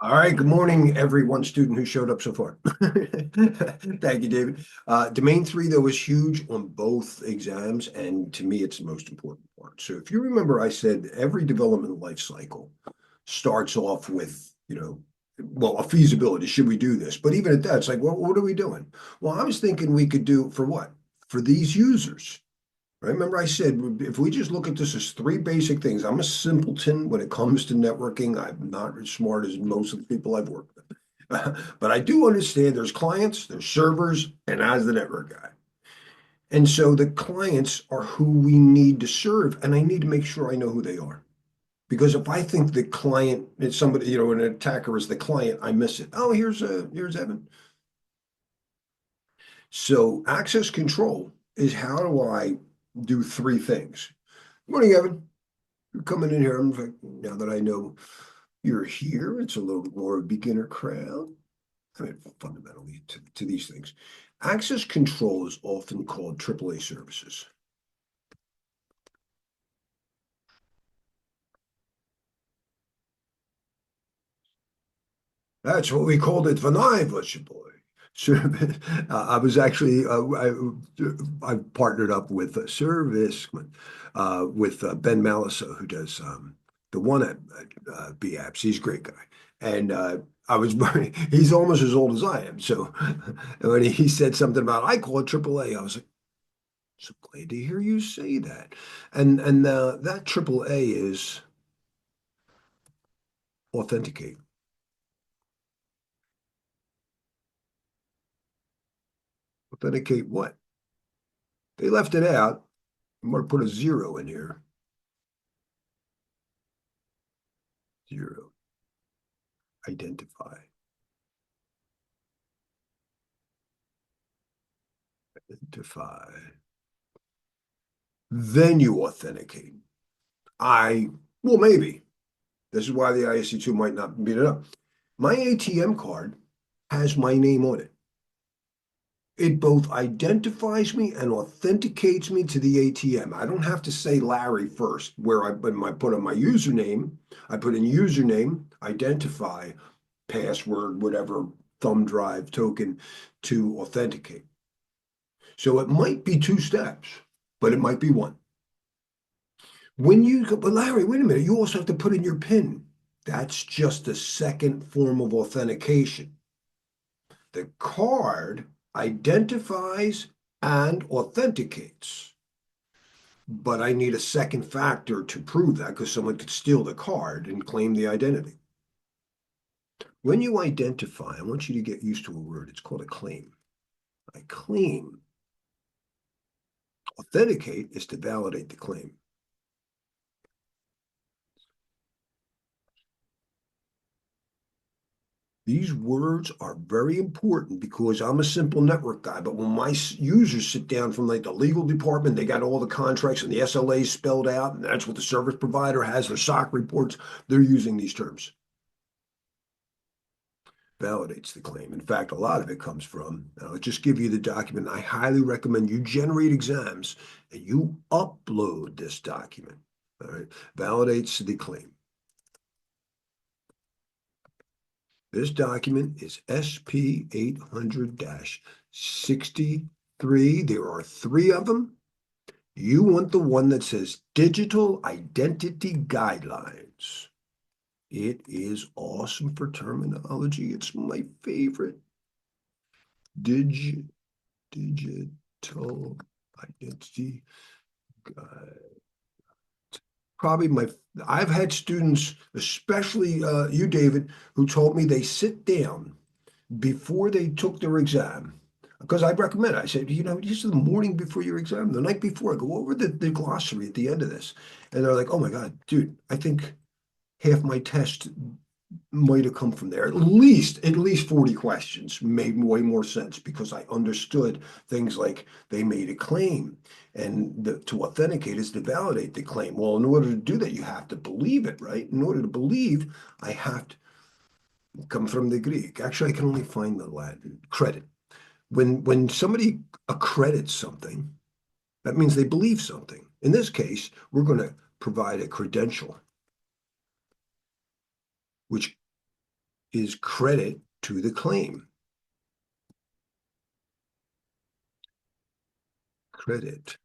All right, good morning, every one student who showed up so far. Thank you, David. Domain three, though, was huge on both exams, and to me, it's the most important part. So if you remember, I said every development life cycle starts off with, well, a feasibility. Should we do this? But even at that, it's like, well, what are we doing? Well, I was thinking we could do for what? For these users. Right? Remember, I said if we just look at this as three basic things, I'm a simpleton when it comes to networking. I'm not as smart as most of the people I've worked with. But I do understand there's clients, there's servers, and as the network guy. And so the clients are who we need to serve, and I need to make sure I know who they are. Because if I think the client is somebody, an attacker is the client, I miss it. Oh, here's Evan. So access control is how do I do three things? Good morning, Evan. You're coming in here. I'm like, now that I know you're here, it's a little bit more a beginner crowd. I mean, fundamentally to these things. Access control is often called AAA services. That's what we called it when I was a boy. So, I was actually I partnered up with a service with Ben Malisa, who does the one at BAPS. He's a great guy, and I was he's almost as old as I am. So when he said something about I call it AAA, I was like, so glad to hear you say that. And that AAA is authenticate. Authenticate what? They left it out. I'm going to put a zero in here. Zero. Identify. Identify. Then you authenticate. Well, maybe. This is why the ISC2 might not beat it up. My ATM card has my name on it. It both identifies me and authenticates me to the ATM. I don't have to say Larry first, where when I put on my username, I put in username, identify, password, whatever, thumb drive token to authenticate. So it might be two steps, but it might be one. When you go, but Larry, wait a minute, you also have to put in your PIN. That's just a second form of authentication. The card identifies and authenticates, but I need a second factor to prove that because someone could steal the card and claim the identity. When you identify, I want you to get used to a word. It's called a claim. I claim. Authenticate is to validate the claim. These words are very important because I'm a simple network guy, but when my users sit down from like the legal department, they got all the contracts and the SLAs spelled out, and that's what the service provider has their SOC reports. They're using these terms. Validates the claim. In fact, a lot of it comes from, I'll just give you the document. I highly recommend you generate exams and you upload this document. All right. Validates the claim. This document is SP 800-63. There are three of them. You want the one that says Digital Identity Guidelines. It is awesome for terminology. It's my favorite. Digital Identity Guide. Probably I've had students, especially you, David, who told me they sit down before they took their exam, because I recommend it. I said, just the morning before your exam, the night before, go over the glossary at the end of this. And they're like, oh my God, dude, I think half my test might have come from there. At least 40 questions made way more sense because I understood things like they made a claim and to authenticate is to validate the claim. Well, in order to do that, you have to believe it, right? In order to believe, I have to come from the Greek. Actually, I can only find the Latin credit. When somebody accredits something, that means they believe something. In this case, we're going to provide a credential, which is credit to the claim. Credit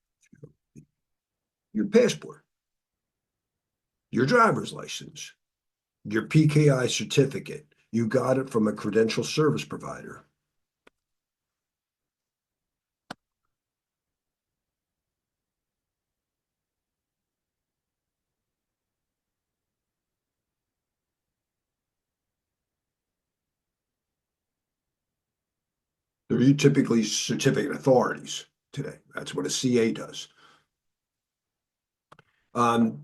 your passport, your driver's license, your PKI certificate. You got it from a credential service provider. They're typically certificate authorities today. That's what a CA does. Do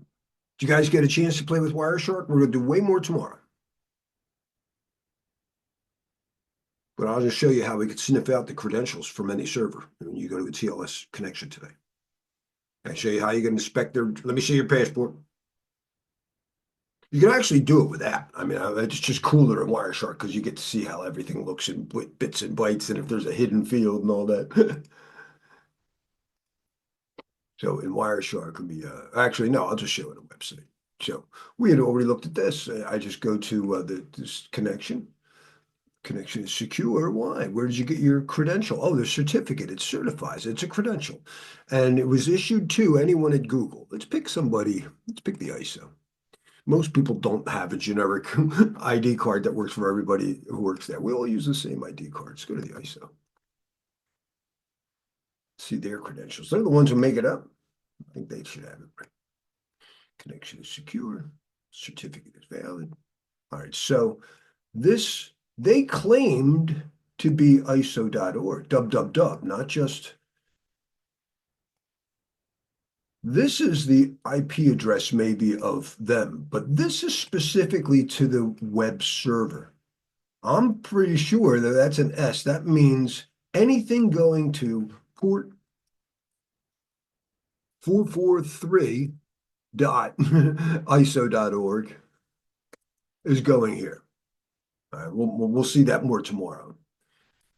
you guys get a chance to play with Wireshark? We're going to do way more tomorrow. But I'll just show you how we can sniff out the credentials from any server when you go to a TLS connection today. I'll show you how you can inspect their, let me see your passport. You can actually do it with that. I mean, it's just cooler in Wireshark because you get to see how everything looks in bits and bytes and if there's a hidden field and all that. So in Wireshark would be, actually, no, I'll just show it on the website. So we had already looked at this. I just go to this connection. Connection is secure. Why? Where did you get your credential? Oh, the certificate. It certifies. It's a credential. And it was issued to anyone at Google. Let's pick somebody. Let's pick the ISO. Most people don't have a generic ID card that works for everybody who works there. We all use the same ID cards. Go to the ISO. See their credentials. They're the ones who make it up. I think they should have it right. Connection is secure. Certificate is valid. All right. So this, they claimed to be ISO.org, dub, not just. This is the IP address maybe of them, but this is specifically to the web server. I'm pretty sure that that's an S. That means anything going to port 443.iso.org is going here. All right, we'll see that more tomorrow.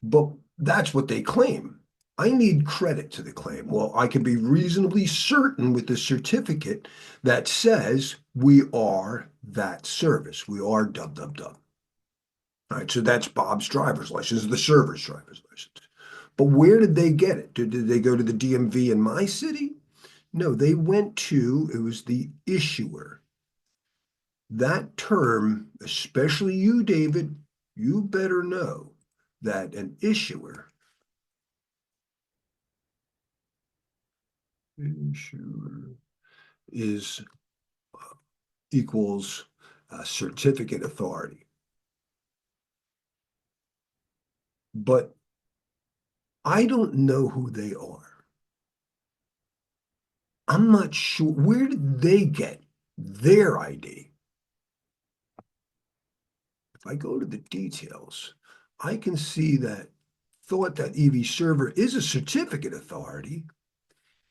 But that's what they claim. I need credit to the claim. Well, I can be reasonably certain with the certificate that says we are that service. We are dub. All right, so that's Bob's driver's license, the server's driver's license. But where did they get it? Did they go to the DMV in my city? No, they went to, it was the issuer. That term, especially you, David, you better know that an issuer is equals certificate authority. But I don't know who they are. I'm not sure. Where did they get their ID? If I go to the details, I can see that thought that EV server is a certificate authority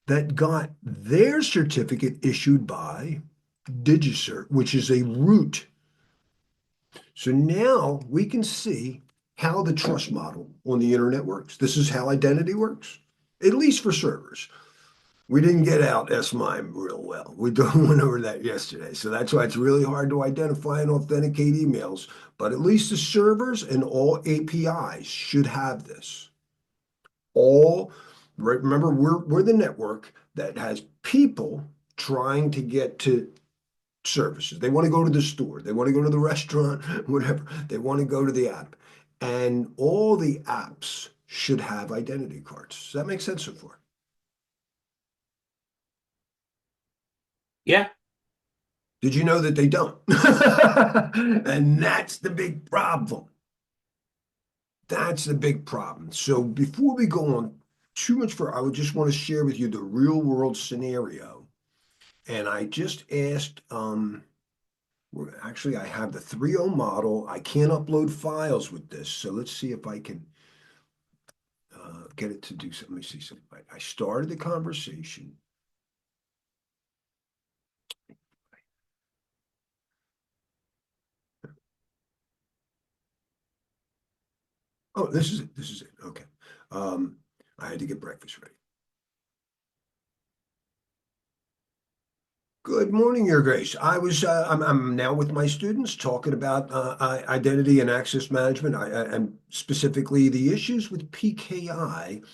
that got their certificate issued by DigiCert, which is a root. So now we can see how the trust model on the internet works. This is how identity works, at least for servers. We didn't get out S-MIME real well. We went over that yesterday. So that's why it's really hard to identify and authenticate emails. But at least the servers and all APIs should have this. All, remember, we're the network that has people trying to get to services. They want to go to the store. They want to go to the restaurant, whatever. They want to go to the app. And all the apps should have identity cards. Does that make sense so far? Yeah. Did you know that they don't? And that's the big problem. That's the big problem. So before we go on too much further, I would just want to share with you the real world scenario. And I just asked, actually, I have the 3.0 model. I can't upload files with this. So let's see if I can get it to do something. Let me see something. I started the conversation. Oh, this is it. This is it. Okay. I had to get breakfast ready. Good morning, Your Grace. I'm now with my students talking about identity and access management, and specifically the issues with PKI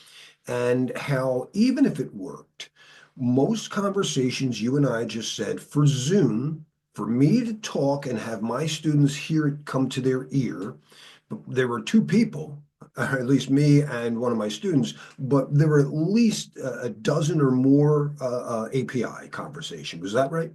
and how even if it worked, most conversations you and I just said for Zoom, for me to talk and have my students hear it come to their ear, there were two people, at least me and one of my students, but there were at least a dozen or more API conversations. Was that right?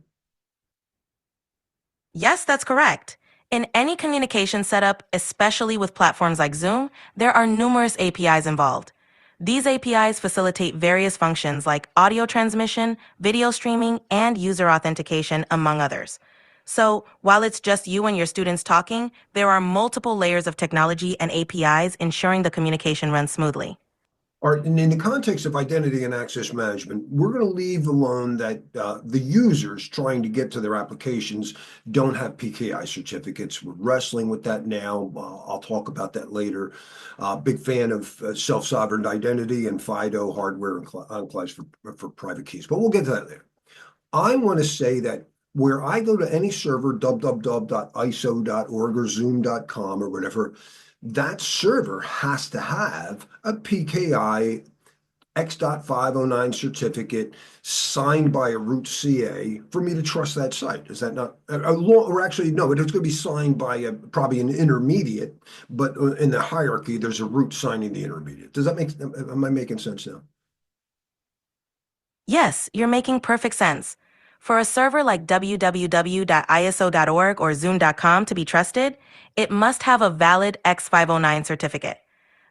Yes, that's correct. In any communication setup, especially with platforms like Zoom, there are numerous APIs involved. These APIs facilitate various functions like audio transmission, video streaming, and user authentication, among others. So, while it's just you and your students talking, there are multiple layers of technology and APIs ensuring the communication runs smoothly. Or in the context of identity and access management, we're going to leave alone that the users trying to get to their applications don't have PKI certificates. We're wrestling with that now. I'll talk about that later. Big fan of self-sovereign identity and FIDO hardware and enclaves for private keys, but we'll get to that later. I want to say that where I go to any server, www.iso.org or zoom.com or whatever, that server has to have a PKI X.509 certificate signed by a root CA for me to trust that site. Is that not a law? Or actually, no, it's going to be signed by probably an intermediate, but in the hierarchy, there's a root signing the intermediate. Does that make, am I making sense now? Yes, you're making perfect sense. For a server like www.iso.org or zoom.com to be trusted, it must have a valid X509 certificate.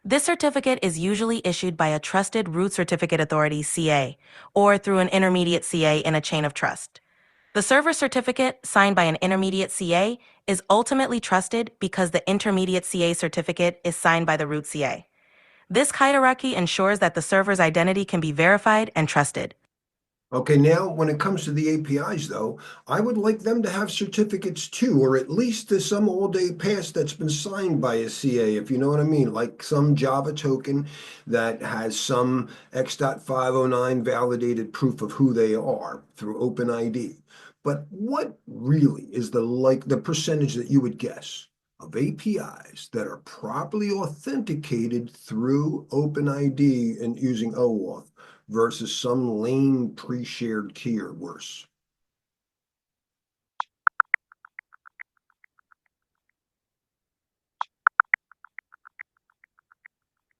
This certificate is usually issued by a trusted root certificate authority CA or through an intermediate CA in a chain of trust. The server certificate signed by an intermediate CA is ultimately trusted because the intermediate CA certificate is signed by the root CA. This hierarchy ensures that the server's identity can be verified and trusted. Okay, now when it comes to the APIs, though, I would like them to have certificates too, or at least some all-day pass that's been signed by a CA, if you know what I mean, like some Java token that has some X.509 validated proof of who they are through OpenID. But what really is the percentage that you would guess of APIs that are properly authenticated through OpenID and using OAuth versus some lame pre-shared key or worse?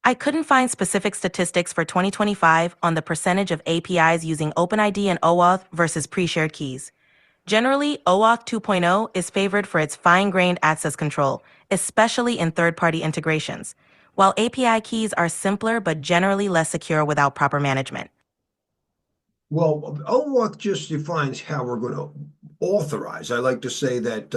I couldn't find specific statistics for 2025 on the percentage of APIs using OpenID and OAuth versus pre-shared keys. Generally, OAuth 2.0 is favored for its fine-grained access control, especially in third-party integrations, while API keys are simpler but generally less secure without proper management. Well, OAuth just defines how we're going to authorize. I like to say that,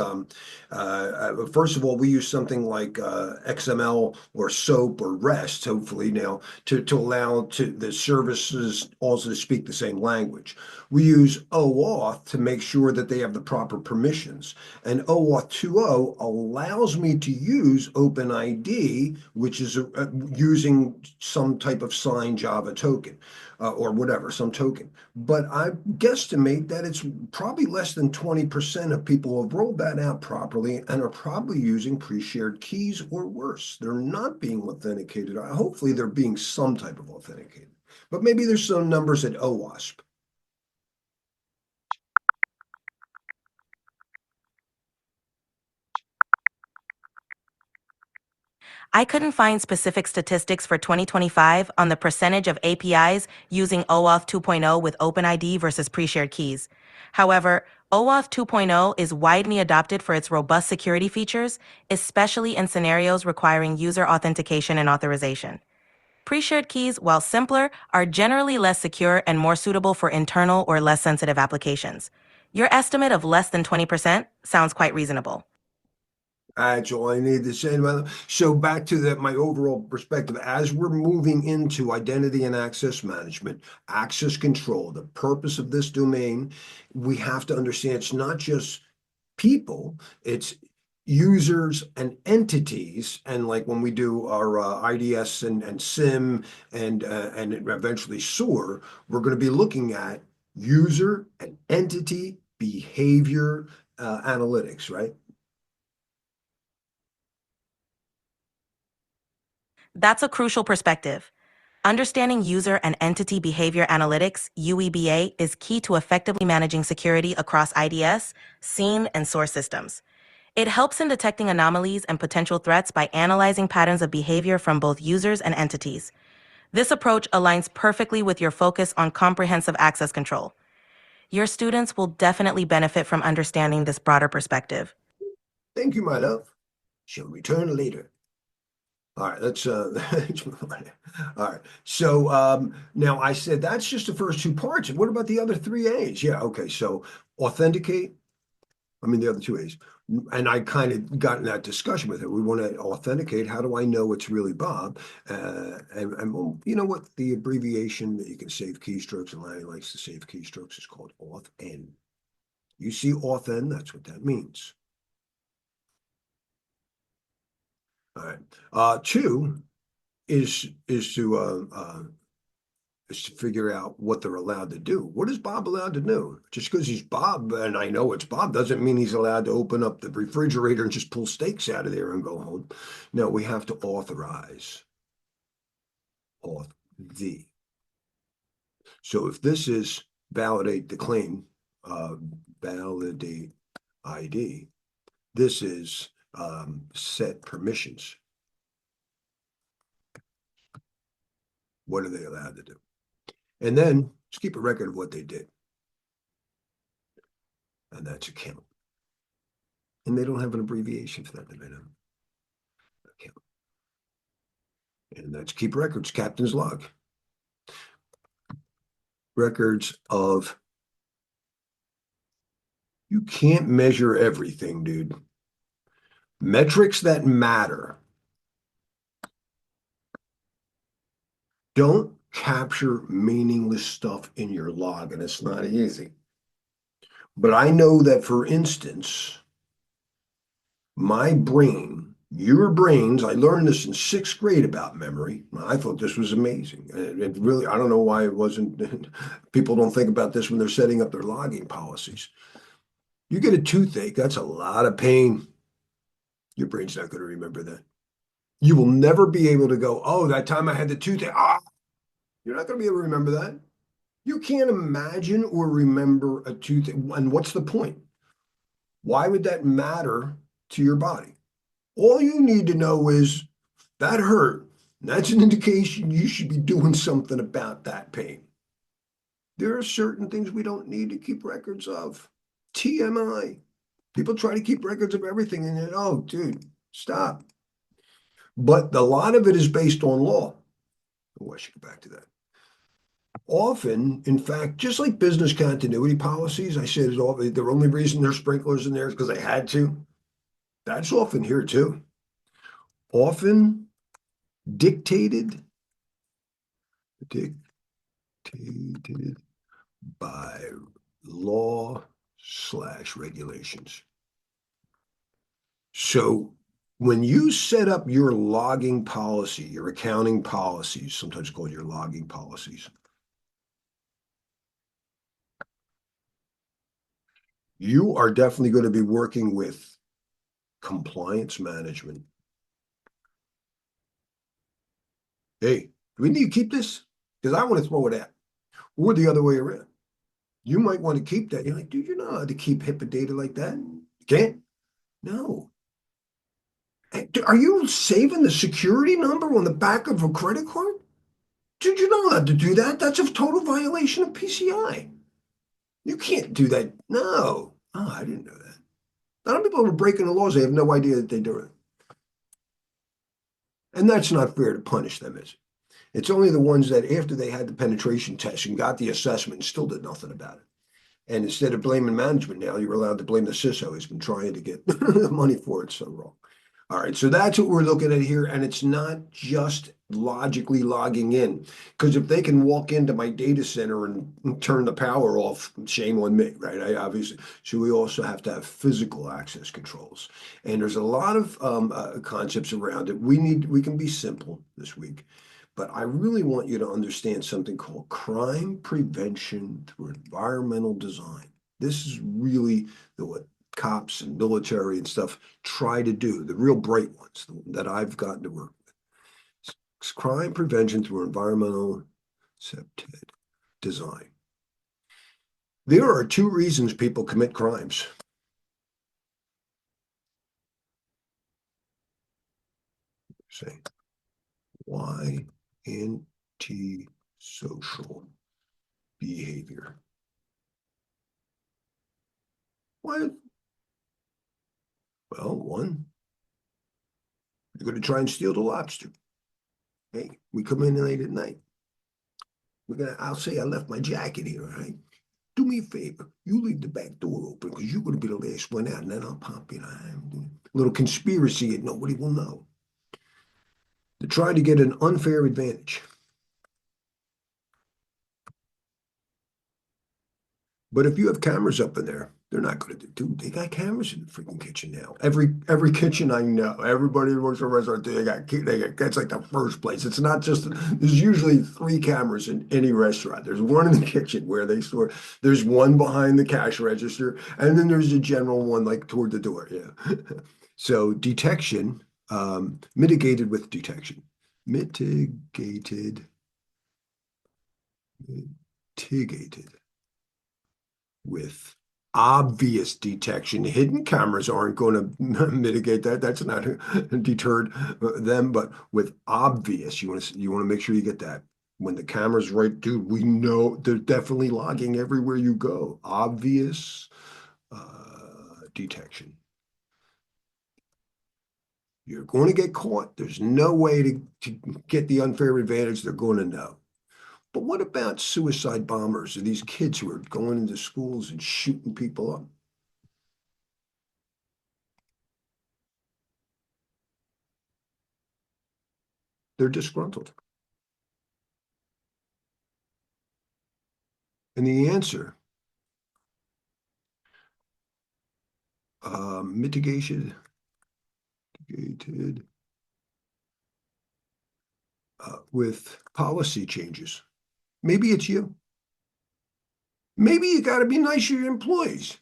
first of all, we use something like XML or SOAP or REST, hopefully now, to allow the services also to speak the same language. We use OAuth to make sure that they have the proper permissions. And OAuth 2.0 allows me to use OpenID, which is using some type of signed Java token or whatever, some token. But I guesstimate that it's probably less than 20% of people who have rolled that out properly and are probably using pre-shared keys or worse. They're not being authenticated. Hopefully, they're being some type of authenticated. But maybe there's some numbers at OWASP. I couldn't find specific statistics for 2025 on the percentage of APIs using OAuth 2.0 with OpenID versus pre-shared keys. However, OAuth 2.0 is widely adopted for its robust security features, especially in scenarios requiring user authentication and authorization. Pre-shared keys, while simpler, are generally less secure and more suitable for internal or less sensitive applications. Your estimate of less than 20% sounds quite reasonable. That's all I need to say about it. So back to my overall perspective, as we're moving into identity and access management, access control, the purpose of this domain, we have to understand it's not just people, it's users and entities. And like when we do our IDS and SIM and eventually SOAR, we're going to be looking at User and entity behavior analytics, right? That's a crucial perspective. Understanding user and entity behavior analytics, UEBA, is key to effectively managing security across IDS, SIEM, and source systems. It helps in detecting anomalies and potential threats by analyzing patterns of behavior from both users and entities. This approach aligns perfectly with your focus on comprehensive access control. Your students will definitely benefit from understanding this broader perspective. Thank you, my love. Shall return later. All right, let's all right. So now I said that's just the first two parts. What about the other three A's? Yeah, okay. So authenticate, I mean the other two A's. And I kind of got in that discussion with it. We want to authenticate. How do I know it's really Bob? And well, you know what? The abbreviation that you can save keystrokes, and Lanny likes to save keystrokes, is called auth-n. You see auth-n, that's what that means. All right. Two is to figure out what they're allowed to do. What is Bob allowed to do? Just because he's Bob and I know it's Bob doesn't mean he's allowed to open up the refrigerator and just pull steaks out of there and go home. No, we have to authorize. Auth the. So if this is validate the claim, validate ID, this is set permissions. What are they allowed to do? And then just keep a record of what they did. And that's account. And they don't have an abbreviation for that. They don't account. And that's keep records, captain's log. Records of, you can't measure everything, dude. Metrics that matter. Don't capture meaningless stuff in your log, and it's not easy. But I know that, for instance, my brain, your brains, I learned this in sixth grade about memory. I thought this was amazing. It really, I don't know why it wasn't, people don't think about this when they're setting up their logging policies. You get a toothache, that's a lot of pain. Your brain's not going to remember that. You will never be able to go, oh, that time I had the toothache. Ah, you're not going to be able to remember that. You can't imagine or remember a toothache. And what's the point? Why would that matter to your body? All you need to know is that hurt. That's an indication you should be doing something about that pain. There are certain things we don't need to keep records of. TMI. People try to keep records of everything and then, oh, dude, stop. But a lot of it is based on law. Oh, I should go back to that. Often, in fact, just like business continuity policies, I said the only reason there's sprinklers in there is because they had to. That's often here too. Often dictated by law/regulations. So when you set up your logging policy, your accounting policies, sometimes called your logging policies, you are definitely going to be working with compliance management. Hey, do we need to keep this? Because I want to throw it out. Or the other way around. You might want to keep that. You're like, dude, you're not allowed to keep HIPAA data like that. You can't? No. Hey, are you saving the security number on the back of a credit card? Dude, you're not allowed to do that. That's a total violation of PCI. You can't do that. No. Oh, I didn't know that. A lot of people are breaking the laws. They have no idea that they do it. And that's not fair to punish them, is it? It's only the ones that after they had the penetration test and got the assessment and still did nothing about it. And instead of blaming management now, you're allowed to blame the CISO who's been trying to get money for it so wrong. All right, so that's what we're looking at here. And it's not just logically logging in. Because if they can walk into my data center and turn the power off, shame on me, right? I obviously, so we also have to have physical access controls. And there's a lot of concepts around it. We can be simple this week. but I really want you to understand something called crime prevention through environmental design. This is really what cops and military and stuff try to do, the real bright ones that I've gotten to work with. It's crime prevention through environmental design. There are two reasons people commit crimes. Say, why antisocial behavior? Why? Well, one, you're going to try and steal the lobster. Hey, we come in late at night. I'll say I left my jacket here, all right? Do me a favor. You leave the back door open because you're going to be the last one out, and then I'll pop in. A little conspiracy and nobody will know. They're trying to get an unfair advantage. But if you have cameras up in there, they're not going to do. Dude, they got cameras in the freaking kitchen now. Every kitchen I know, everybody who works at a restaurant, they got that's like the first place. It's not just there's usually 3 cameras in any restaurant. There's one in the kitchen where they store. There's one behind the cash register, and then there's a general one like toward the door. Yeah. So detection, mitigated with detection, mitigated with obvious detection. Hidden cameras aren't going to mitigate that. That's not deterred them, but with obvious, you want to make sure you get that. When the camera's right, dude, we know they're definitely logging everywhere you go. Obvious detection. You're going to get caught. There's no way to get the unfair advantage. They're going to know. But what about suicide bombers or these kids who are going into schools and shooting people up? They're disgruntled. And the answer, mitigated with policy changes. Maybe it's you. Maybe you got to be nice to your employees.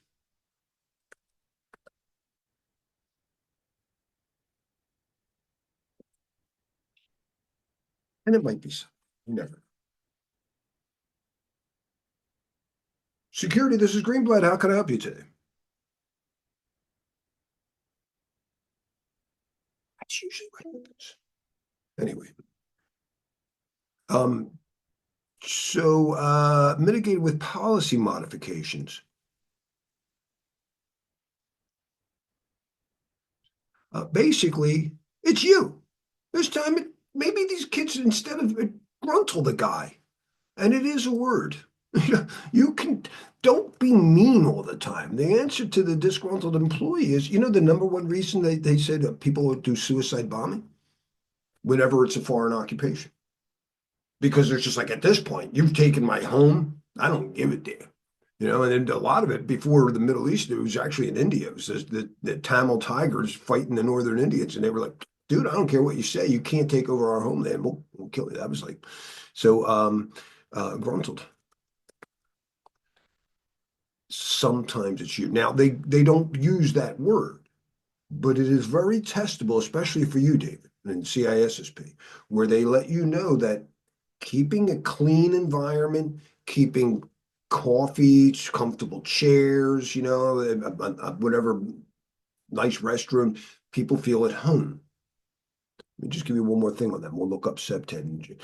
And it might be so. You never know. Security, this is Greenblatt. How can I help you today? That's usually what happens. Anyway. Mitigated with policy modifications. Basically, it's you. This time, maybe these kids, instead of gruntle the guy, and it is a word. You can, don't be mean all the time. The answer to the disgruntled employee is, the number one reason they said that people do suicide bombing whenever it's a foreign occupation. Because they're just like, at this point, you've taken my home. I don't give a damn. And then a lot of it before the Middle East, it was actually in India. It was the Tamil Tigers fighting the Northern Indians. And they were like, dude, I don't care what you say. You can't take over our homeland. We'll kill you. That was like, so gruntled. Sometimes it's you. Now, they don't use that word, but it is very testable, especially for you, David, and CISSP, where they let you know that keeping a clean environment, keeping coffee, comfortable chairs, whatever, nice restroom, people feel at home. Let me just give you one more thing on that. We'll look up SEPTED.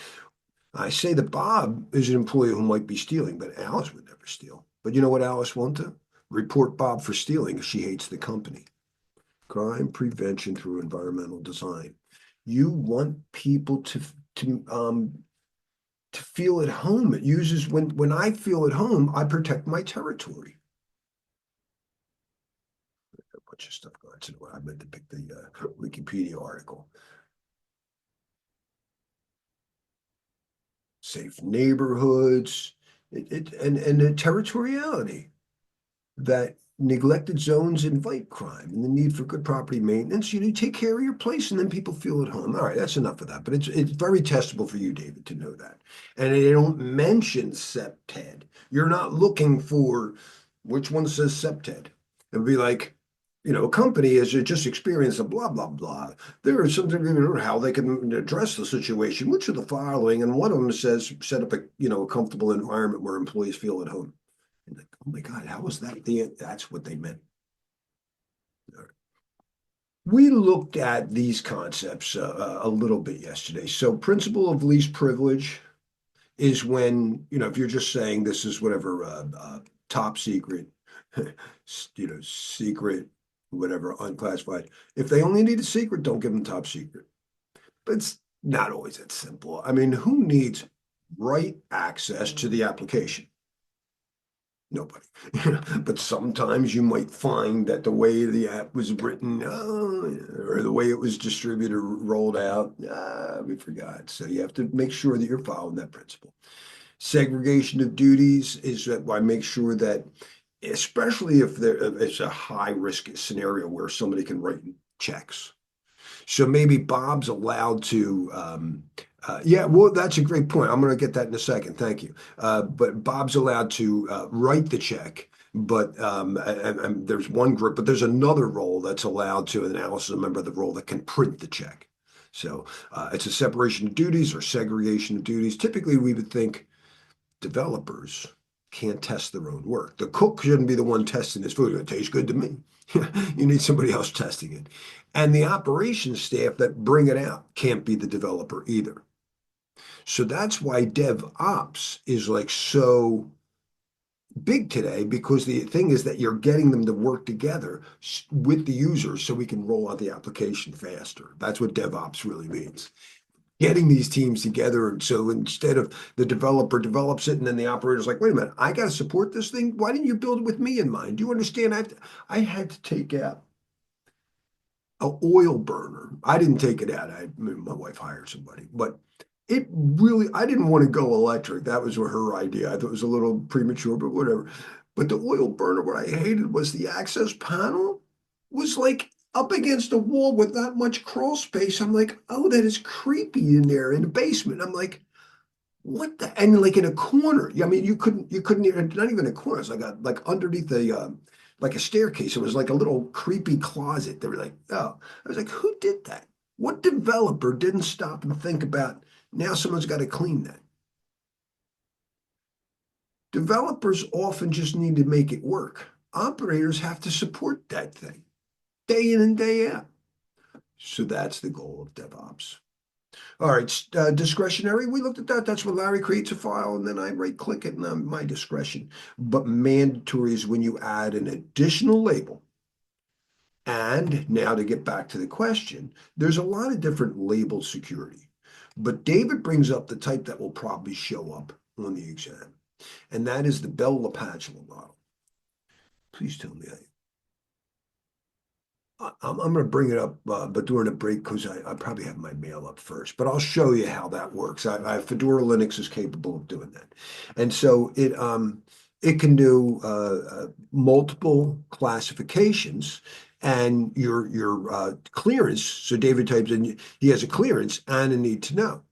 I say that Bob is an employee who might be stealing, but Alice would never steal. But you know what Alice won't do? Report Bob for stealing if she hates the company. Crime prevention through environmental design. You want people to feel at home. It uses when I feel at home, I protect my territory. A bunch of stuff going on. I meant to pick the Wikipedia article. Safe neighborhoods, and the territoriality that neglected zones invite crime and the need for good property maintenance. You take care of your place and then people feel at home. All right, that's enough of that. But it's very testable for you, David, to know that. And they don't mention SEPTED. You're not looking for which one says SEPTED. It would be like, a company has just experienced a blah, blah, blah. There is something, how they can address the situation. Which of the following? And one of them says, set up a comfortable environment where employees feel at home. And like, oh my God, how was that? That's what they meant. We looked at these concepts a little bit yesterday. So principle of least privilege is when, if you're just saying this is whatever, top secret, secret, whatever, unclassified. If they only need a secret, don't give them top secret. But it's not always that simple. I mean, who needs right access to the application? Nobody. But sometimes you might find that the way the app was written, or the way it was distributed, rolled out, we forgot. So you have to make sure that you're following that principle. Segregation of duties is that I make sure that, especially if it's a high risk scenario where somebody can write checks. So maybe Bob's allowed to, yeah, well, that's a great point. I'm going to get that in a second. Thank you. But Bob's allowed to write the check, but and there's one group, but there's another role that's allowed to, an analysis member of the role that can print the check. So it's a separation of duties or segregation of duties. Typically, we would think developers can't test their own work. The cook shouldn't be the one testing his food. It tastes good to me. You need somebody else testing it. And the operations staff that bring it out can't be the developer either. So that's why DevOps is like so big today, because the thing is that you're getting them to work together with the users so we can roll out the application faster. That's what DevOps really means. Getting these teams together. And so instead of the developer develops it and then the operator's like, wait a minute, I got to support this thing. Why didn't you build it with me in mind? Do you understand? I had to take out an oil burner. I didn't take it out. My wife hired somebody, but it really, I didn't want to go electric. That was her idea. I thought it was a little premature, but whatever. But the oil burner, what I hated was the access panel was like up against the wall with that much crawl space. I'm like, oh, that is creepy in there in the basement. I'm like, what the, and like in a corner. I mean, you couldn't even, not even a corner. It's like underneath like a staircase. It was like a little creepy closet. They were like, oh, I was like, who did that? What developer didn't stop and think about, now someone's got to clean that? Developers often just need to make it work. Operators have to support that thing day in and day out. So that's the goal of DevOps. All right, discretionary, we looked at that. That's when Larry creates a file and then I right click it and I'm my discretion. But mandatory is when you add an additional label. And now to get back to the question, there's a lot of different label security. But David brings up the type that will probably show up on the exam, and that is the Bell-LaPadula model. Please tell me I'm going to bring it up, but during a break, because I probably have my mail up first. But I'll show you how that works. Fedora Linux is capable of doing that, and so it can do multiple classifications, and your clearance. So David types in he has a clearance and a need to know.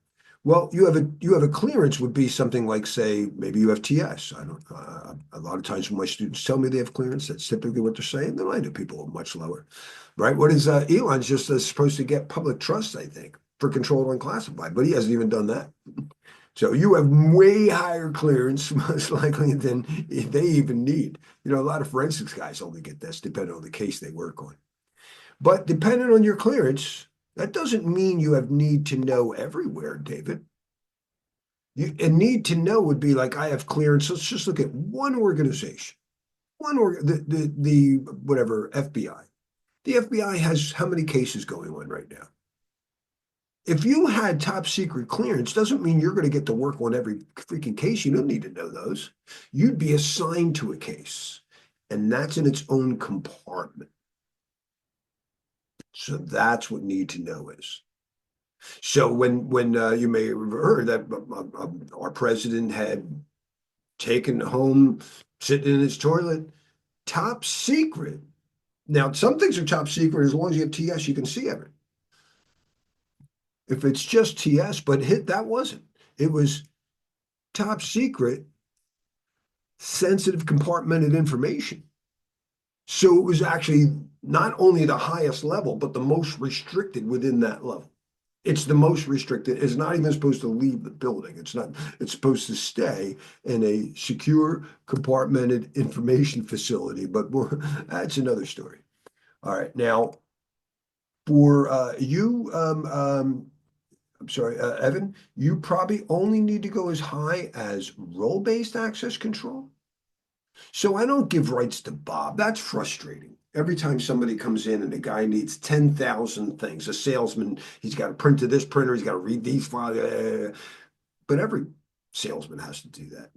Well, you have a clearance would be something like, say, maybe you have TS. I don't. A lot of times when my students tell me they have clearance, that's typically what they're saying. Then I know people are much lower, right? What is Elon's just supposed to get public trust, I think, for controlled unclassified, but he hasn't even done that. So you have way higher clearance, most likely, than they even need. A lot of forensics guys only get this, depending on the case they work on. But depending on your clearance, that doesn't mean you have need to know everywhere, David. A need to know would be like, I have clearance. Let's just look at one organization, the whatever, FBI. The FBI has how many cases going on right now? If you had top secret clearance, doesn't mean you're going to get to work on every freaking case. You don't need to know those. You'd be assigned to a case, and that's in its own compartment. So that's what need to know is. So when you may have heard that our president had taken home, sitting in his toilet, Top secret. Now, some things are top secret as long as you have TS, you can see everything. If it's just TS, but that wasn't. It was top secret, sensitive compartmented information. So it was actually not only the highest level, but the most restricted within that level. It's the most restricted. It's not even supposed to leave the building. It's not, it's supposed to stay in a secure, compartmented information facility, but that's another story. All right. Now, for I'm sorry, Evan, you probably only need to go as high as role-based access control. So I don't give rights to Bob. That's frustrating. Every time somebody comes in and the guy needs 10,000 things, a salesman, he's got to print to this printer, he's got to read these files. But every salesman has to do that.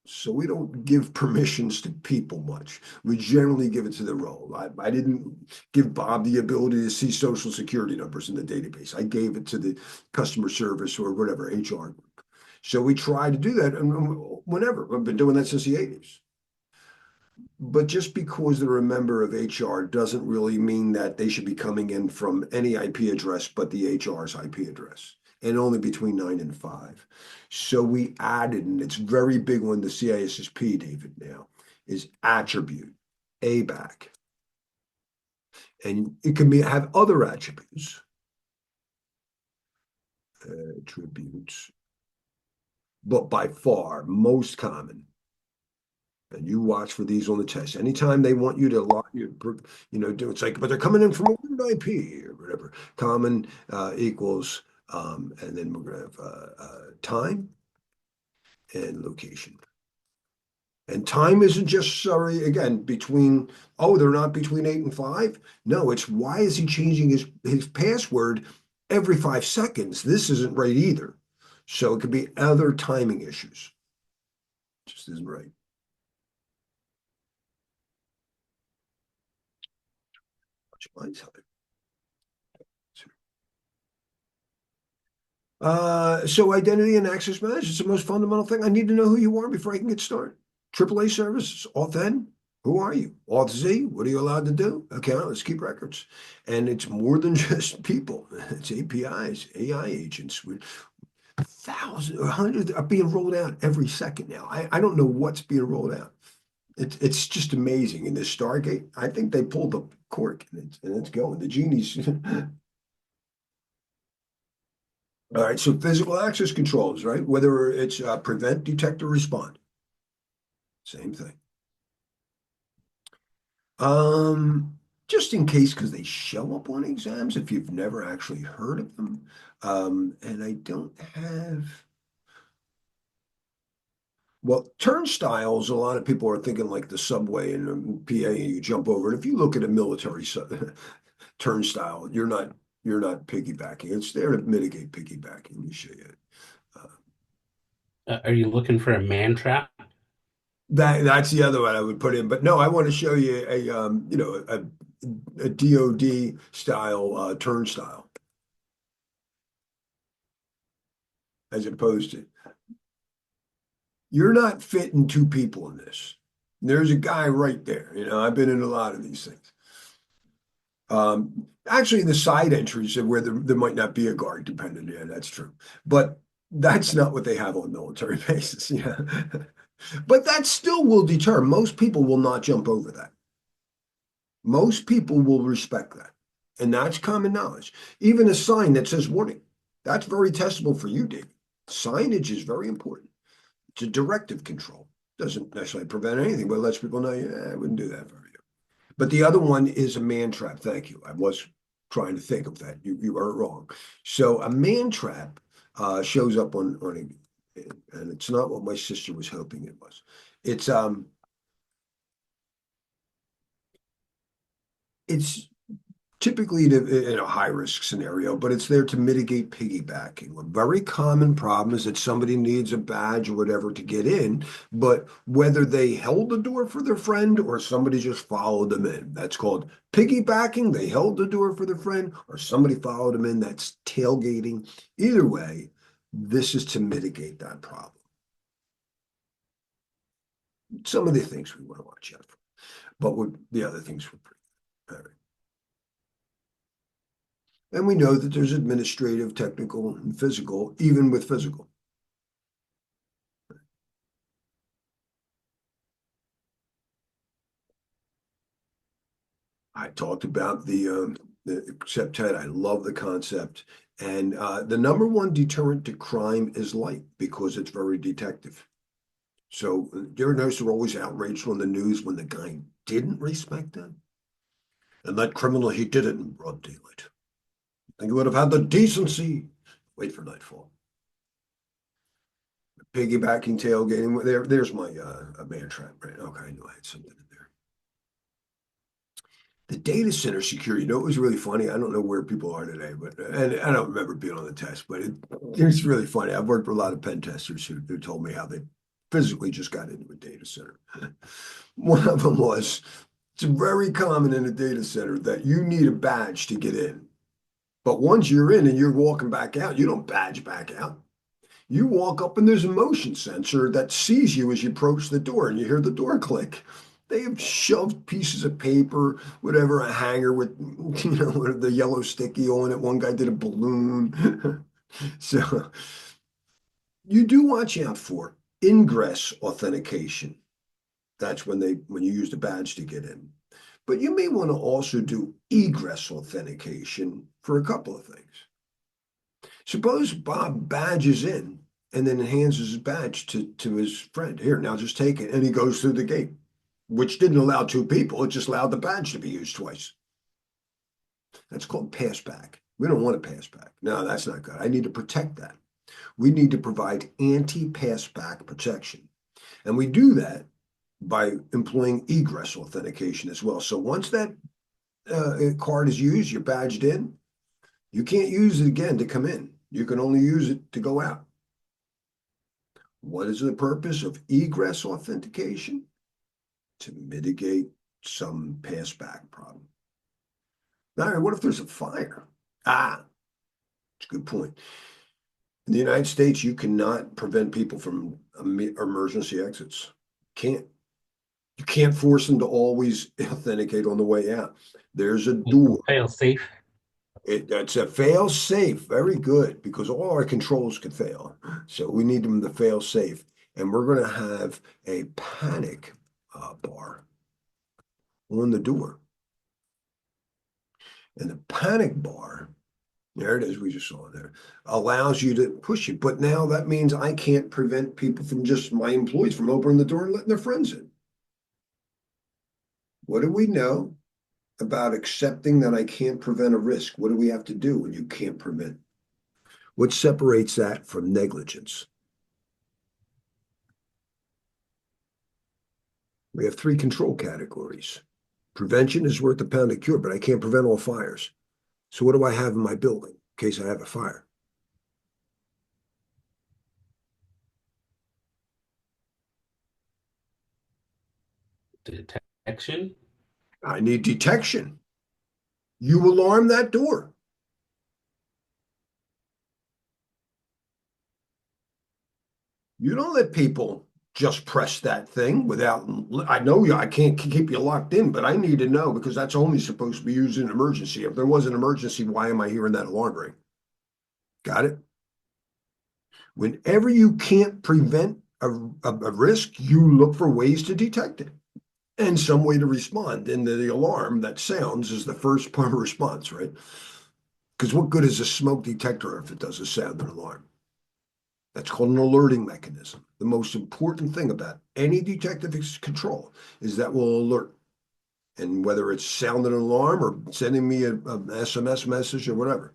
So we don't give permissions to people much. We generally give it to the role. I didn't give Bob the ability to see social security numbers in the database. I gave it to the customer service or whatever, HR group. So we try to do that whenever. I've been doing that since the 80s. But just because they're a member of HR doesn't really mean that they should be coming in from any IP address but the HR's IP address, and only between 9 and 5. So we added, and it's very big on the CISSP, David, now, is attribute, ABAC. And it can have other attributes. Attributes. But by far, most common, and you watch for these on the test. Anytime they want you to lock do it's like, but they're coming in from a weird IP or whatever. Common equals, and then we're going to have time and location. And time isn't just, sorry, again, between, oh, they're not between 8 and 5. No, it's why is he changing his password every 5 seconds? This isn't right either. So it could be other timing issues. Just isn't right. My time. So identity and access management is the most fundamental thing. I need to know who you are before I can get started. AAA services, Auth who are you? Auth what are you allowed to do? Okay, let's keep records. And it's more than just people. It's APIs, AI agents. Thousands or hundreds are being rolled out every second now. I don't know what's being rolled out. It's just amazing. In this Stargate, I think they pulled the cork and it's going. The genie's All right, so physical access controls, right? Whether it's prevent, detect, or respond. Same thing. Just in case, because they show up on exams if you've never actually heard of them. And I don't have, well, turnstiles, a lot of people are thinking like the subway in PA, and you jump over it. If you look at a military turnstile, you're not piggybacking. It's there to mitigate piggybacking. Let me show you. Are you looking for a man trap? That's the other one I would put in. But no, I want to show you a DoD style turnstile as opposed to you're not fitting 2 people in this. There's a guy right there. I've been in a lot of these things. Actually, the side entries are where there might not be a guard dependent. Yeah, that's true. But that's not what they have on military bases. Yeah. But that still will deter. Most people will not jump over that. Most people will respect that. And that's common knowledge. Even a sign that says warning, that's very testable for you, David. Signage is very important. It's a directive control. Doesn't necessarily prevent anything, but it lets people know, yeah, I wouldn't do that for you. But the other one is a man trap. Thank you. I was trying to think of that. You weren't wrong. So a man trap shows up on and it's not what my sister was hoping it was. It's typically in a high risk scenario, but it's there to mitigate piggybacking. A very common problem is that somebody needs a badge or whatever to get in, but whether they held the door for their friend or somebody just followed them in, that's called piggybacking. They held the door for their friend or somebody followed them in, that's tailgating. Either way, this is to mitigate that problem. Some of the things we want to watch out for. but the other things were pretty good. All right. And we know that there's administrative, technical, and physical, even with physical. I talked about the accept head. I love the concept. And the number one deterrent to crime is light because it's very detective. So you ever notice they're always outraged on the news when the guy didn't respect them? And that criminal, he did it in broad daylight. I think he would have had the decency. Wait for nightfall. Piggybacking, tailgating. There's my a man trap, right? Okay, I knew I had something in there. The data center security, it was really funny. I don't know where people are today, but and I don't remember being on the test, but it's really funny. I've worked with a lot of pen testers who told me how they physically just got into a data center. One of them was, it's very common in a data center that you need a badge to get in. But once you're in and you're walking back out, you don't badge back out. You walk up and there's a motion sensor that sees you as you approach the door and you hear the door click. They have shoved pieces of paper, whatever, a hanger with, the yellow sticky on it. One guy did a balloon. So you do watch out for ingress authentication. That's when you use the badge to get in. But you may want to also do egress authentication for a couple of things. Suppose Bob badges in and then hands his badge to his friend. Here, now just take it. And he goes through the gate, which didn't allow two people. It just allowed the badge to be used twice. That's called passback. We don't want to pass back. No, that's not good. I need to protect that. We need to provide anti-passback protection. And we do that by employing egress authentication as well. So once that card is used, you're badged in, you can't use it again to come in. You can only use it to go out. What is the purpose of egress authentication? To mitigate some passback problem. Now, what if there's a fire? It's a good point. In the United States, you cannot prevent people from emergency exits. Can't. You can't force them to always authenticate on the way out. There's a door. Fail safe. It's a fail safe. Very good, because all our controls could fail. So we need them to fail safe. And we're going to have a panic bar on the door. And the panic bar, there it is, we just saw it there, allows you to push it. But now that means I can't prevent people from just my employees from opening the door and letting their friends in. What do we know about accepting that I can't prevent a risk? What do we have to do when you can't prevent? What separates that from negligence? We have three control categories. Prevention is worth a pound of cure, but I can't prevent all fires. So what do I have in my building in case I have a fire? Detection. I need detection. You alarm that door. You don't let people just press that thing without, I know I can't keep you locked in, but I need to know because that's only supposed to be used in an emergency. If there was an emergency, why am I hearing that alarm ring? Got it? Whenever you can't prevent a risk, you look for ways to detect it and some way to respond. And the alarm that sounds is the first part of response, right? Because what good is a smoke detector if it doesn't sound an alarm? That's called an alerting mechanism. The most important thing about any detective control is that will alert. And whether it's sounding an alarm or sending me a SMS message or whatever.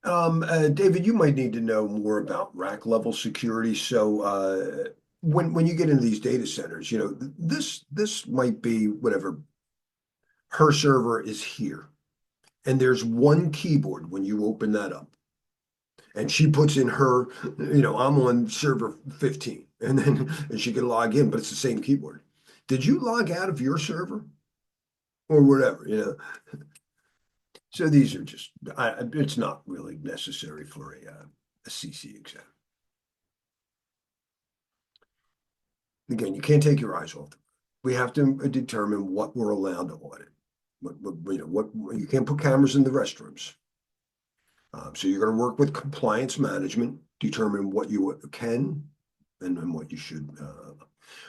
David, you might need to know more about rack level security. So when you get into these data centers, this might be whatever. Her server is here, and there's one keyboard when you open that up, and she puts in her, I'm on server 15, and she can log in, but it's the same keyboard. Did you log out of your server or whatever? So these are just, it's not really necessary for a CC exam. Again, you can't take your eyes off them. We have to determine what we're allowed to audit. What you can't put cameras in the restrooms. So you're going to work with compliance management, determine what you can and what you should.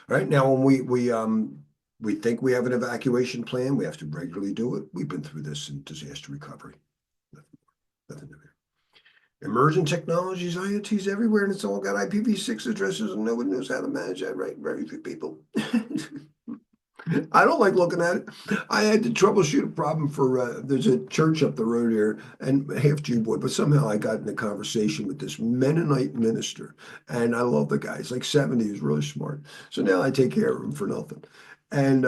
Right now, when we think we have an evacuation plan, we have to regularly do it. We've been through this in disaster recovery. Nothing new here. Emerging technologies, IoTs everywhere, and it's all got IPv6 addresses, and nobody knows how to manage that, right? Very few people. I don't like looking at it. I had to troubleshoot a problem for there's a church up the road here, and half Jew boy, but somehow I got in a conversation with this Mennonite minister, and I love the guy. He's like 70, he's really smart. So now I take care of him for nothing. And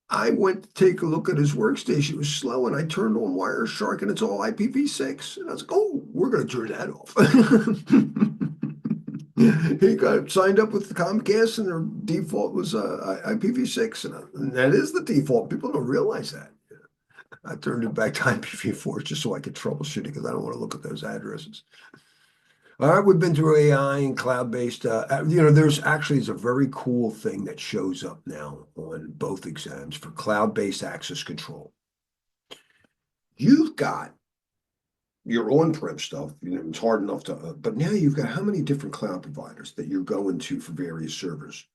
I went to take a look at his workstation. It was slow, and I turned on Wireshark, and it's all IPv6. And I was like, oh, we're going to turn that off. He got signed up with Comcast, and their default was IPv6, and that is the default. People don't realize that. I turned it back to IPv4 just so I could troubleshoot it because I don't want to look at those addresses. All right, we've been through AI and cloud-based. There's actually is a very cool thing that shows up now on both exams for cloud-based access control. You've got your on-prem stuff, it's hard enough to, but now you've got how many different cloud providers that you're going to for various servers.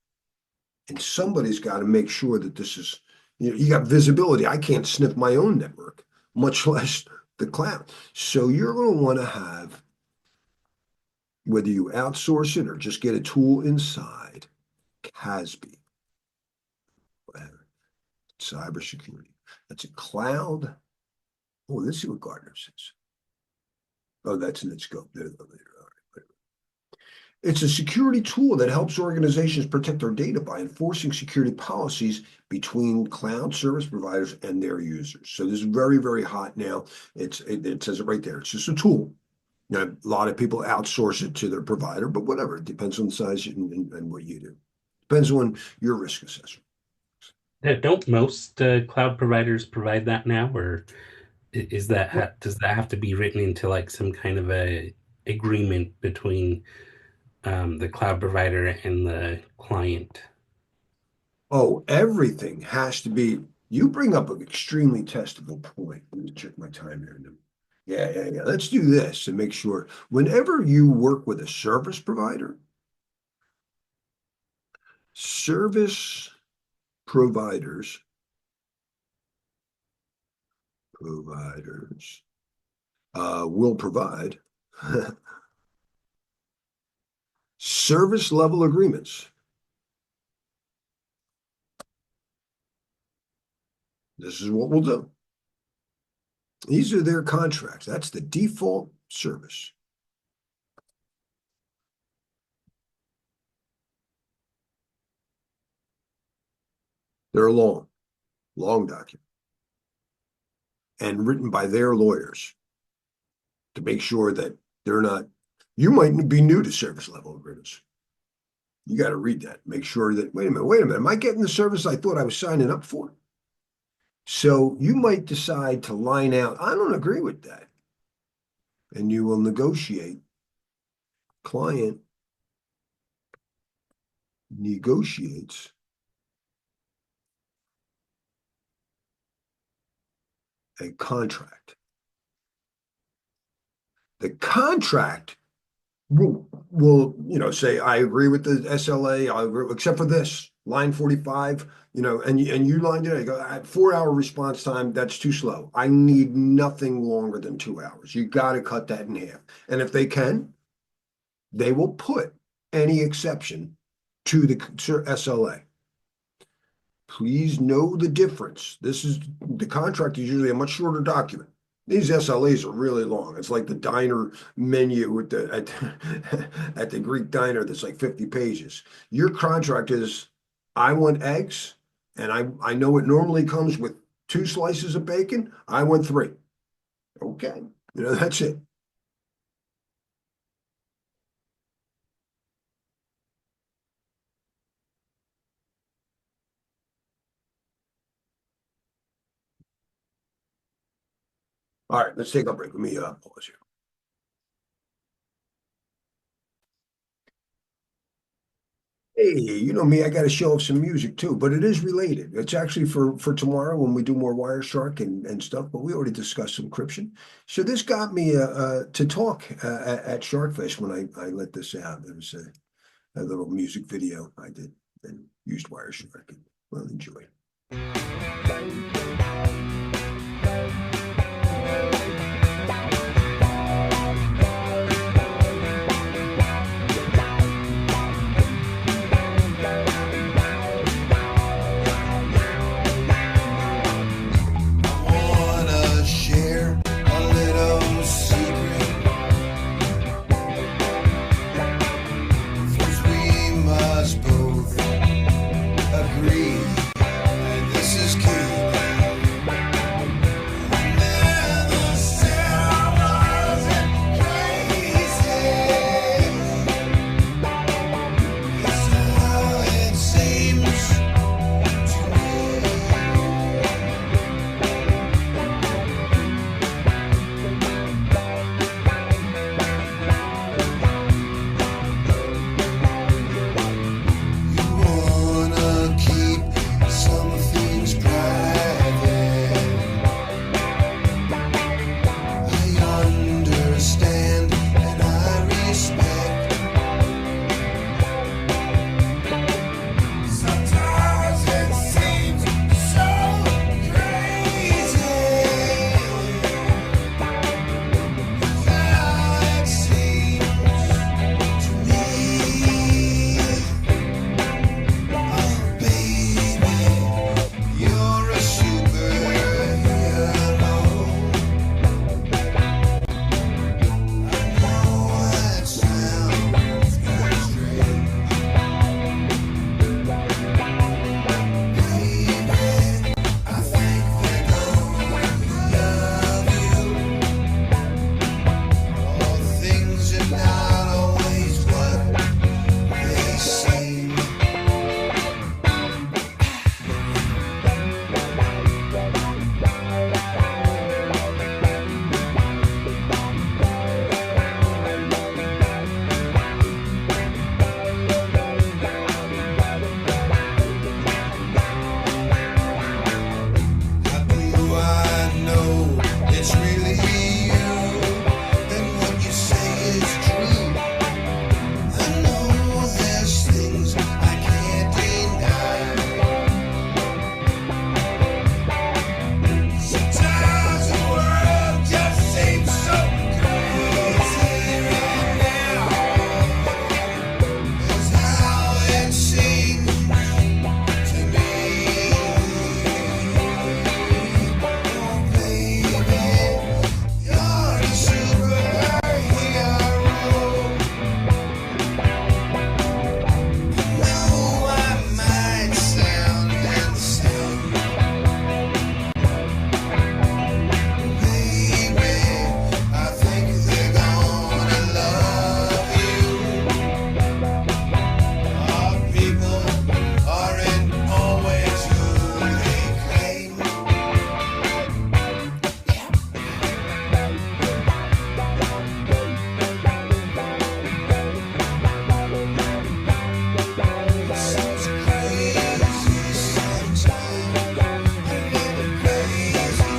And somebody's got to make sure that this is, you got visibility. I can't sniff my own network, much less the cloud. So you're going to want to have, whether you outsource it or just get a tool inside, CASB, cybersecurity. That's a cloud. Oh, let's see what Gartner says. Oh, that's in its scope. Later. It's a security tool that helps organizations protect their data by enforcing security policies between cloud service providers and their users. So this is very, very hot now. It says it right there. It's just a tool. Now, a lot of people outsource it to their provider, but whatever. It depends on the size and what you do. Depends on your risk assessment. Don't most cloud providers provide that now, or is that does that have to be written into like some kind of a agreement between the cloud provider and the client? Oh, everything has to be. You bring up an extremely testable point. Let me check my time here. Yeah. Let's do this and make sure. Whenever you work with a service provider, service providers will provide service level agreements. This is what we'll do. These are their contracts. That's the default service. They're long document, and written by their lawyers to make sure that they're not, you might be new to service level agreements. You got to read that. Make sure that, wait a minute, am I getting the service I thought I was signing up for? So you might decide to line out, I don't agree with that. And you will negotiate. Client negotiates a contract. The contract will say, I agree with the SLA, I agree, except for this, line 45, and you lined it, I go, at 4-hour response time, that's too slow. I need nothing longer than 2 hours. You got to cut that in half. And if they can, they will put any exception to the SLA. Please know the difference. The contract is usually a much shorter document. These SLAs are really long. It's like the diner menu at the Greek diner that's like 50 pages. Your contract is, I want eggs, and I know it normally comes with 2 slices of bacon. I want 3. Okay, that's it. All right, let's take a break. Let me pause here. Hey, you know me, I got to show off some music too, but it is related. It's actually for tomorrow when we do more Wireshark and stuff, but we already discussed encryption. So this got me to talk at Sharkfest when I let this out. There was a little music video I did and used Wireshark. Well, enjoy. Wanna share a little secret? 'Cause we must both agree that this is key. Never said I wasn't crazy. It's how it seems to me. You wanna keep some things private. I understand and I respect. Sometimes it seems so crazy. How it seems to me. Oh, baby, you're a superhero. I know that sounds kinda strange. Baby, I think they're gonna love you. All things are not always what they seem. How do I know it's really you? And what you say is true. I know there's things I can't deny. Sometimes the world just seems so crazy right now. That's how it seems to me. Oh, baby, you're a superhero. No, I might sound insane. Baby, I think they're gonna love you. Our people aren't always who they claim. Seems crazy sometimes. A little crazy.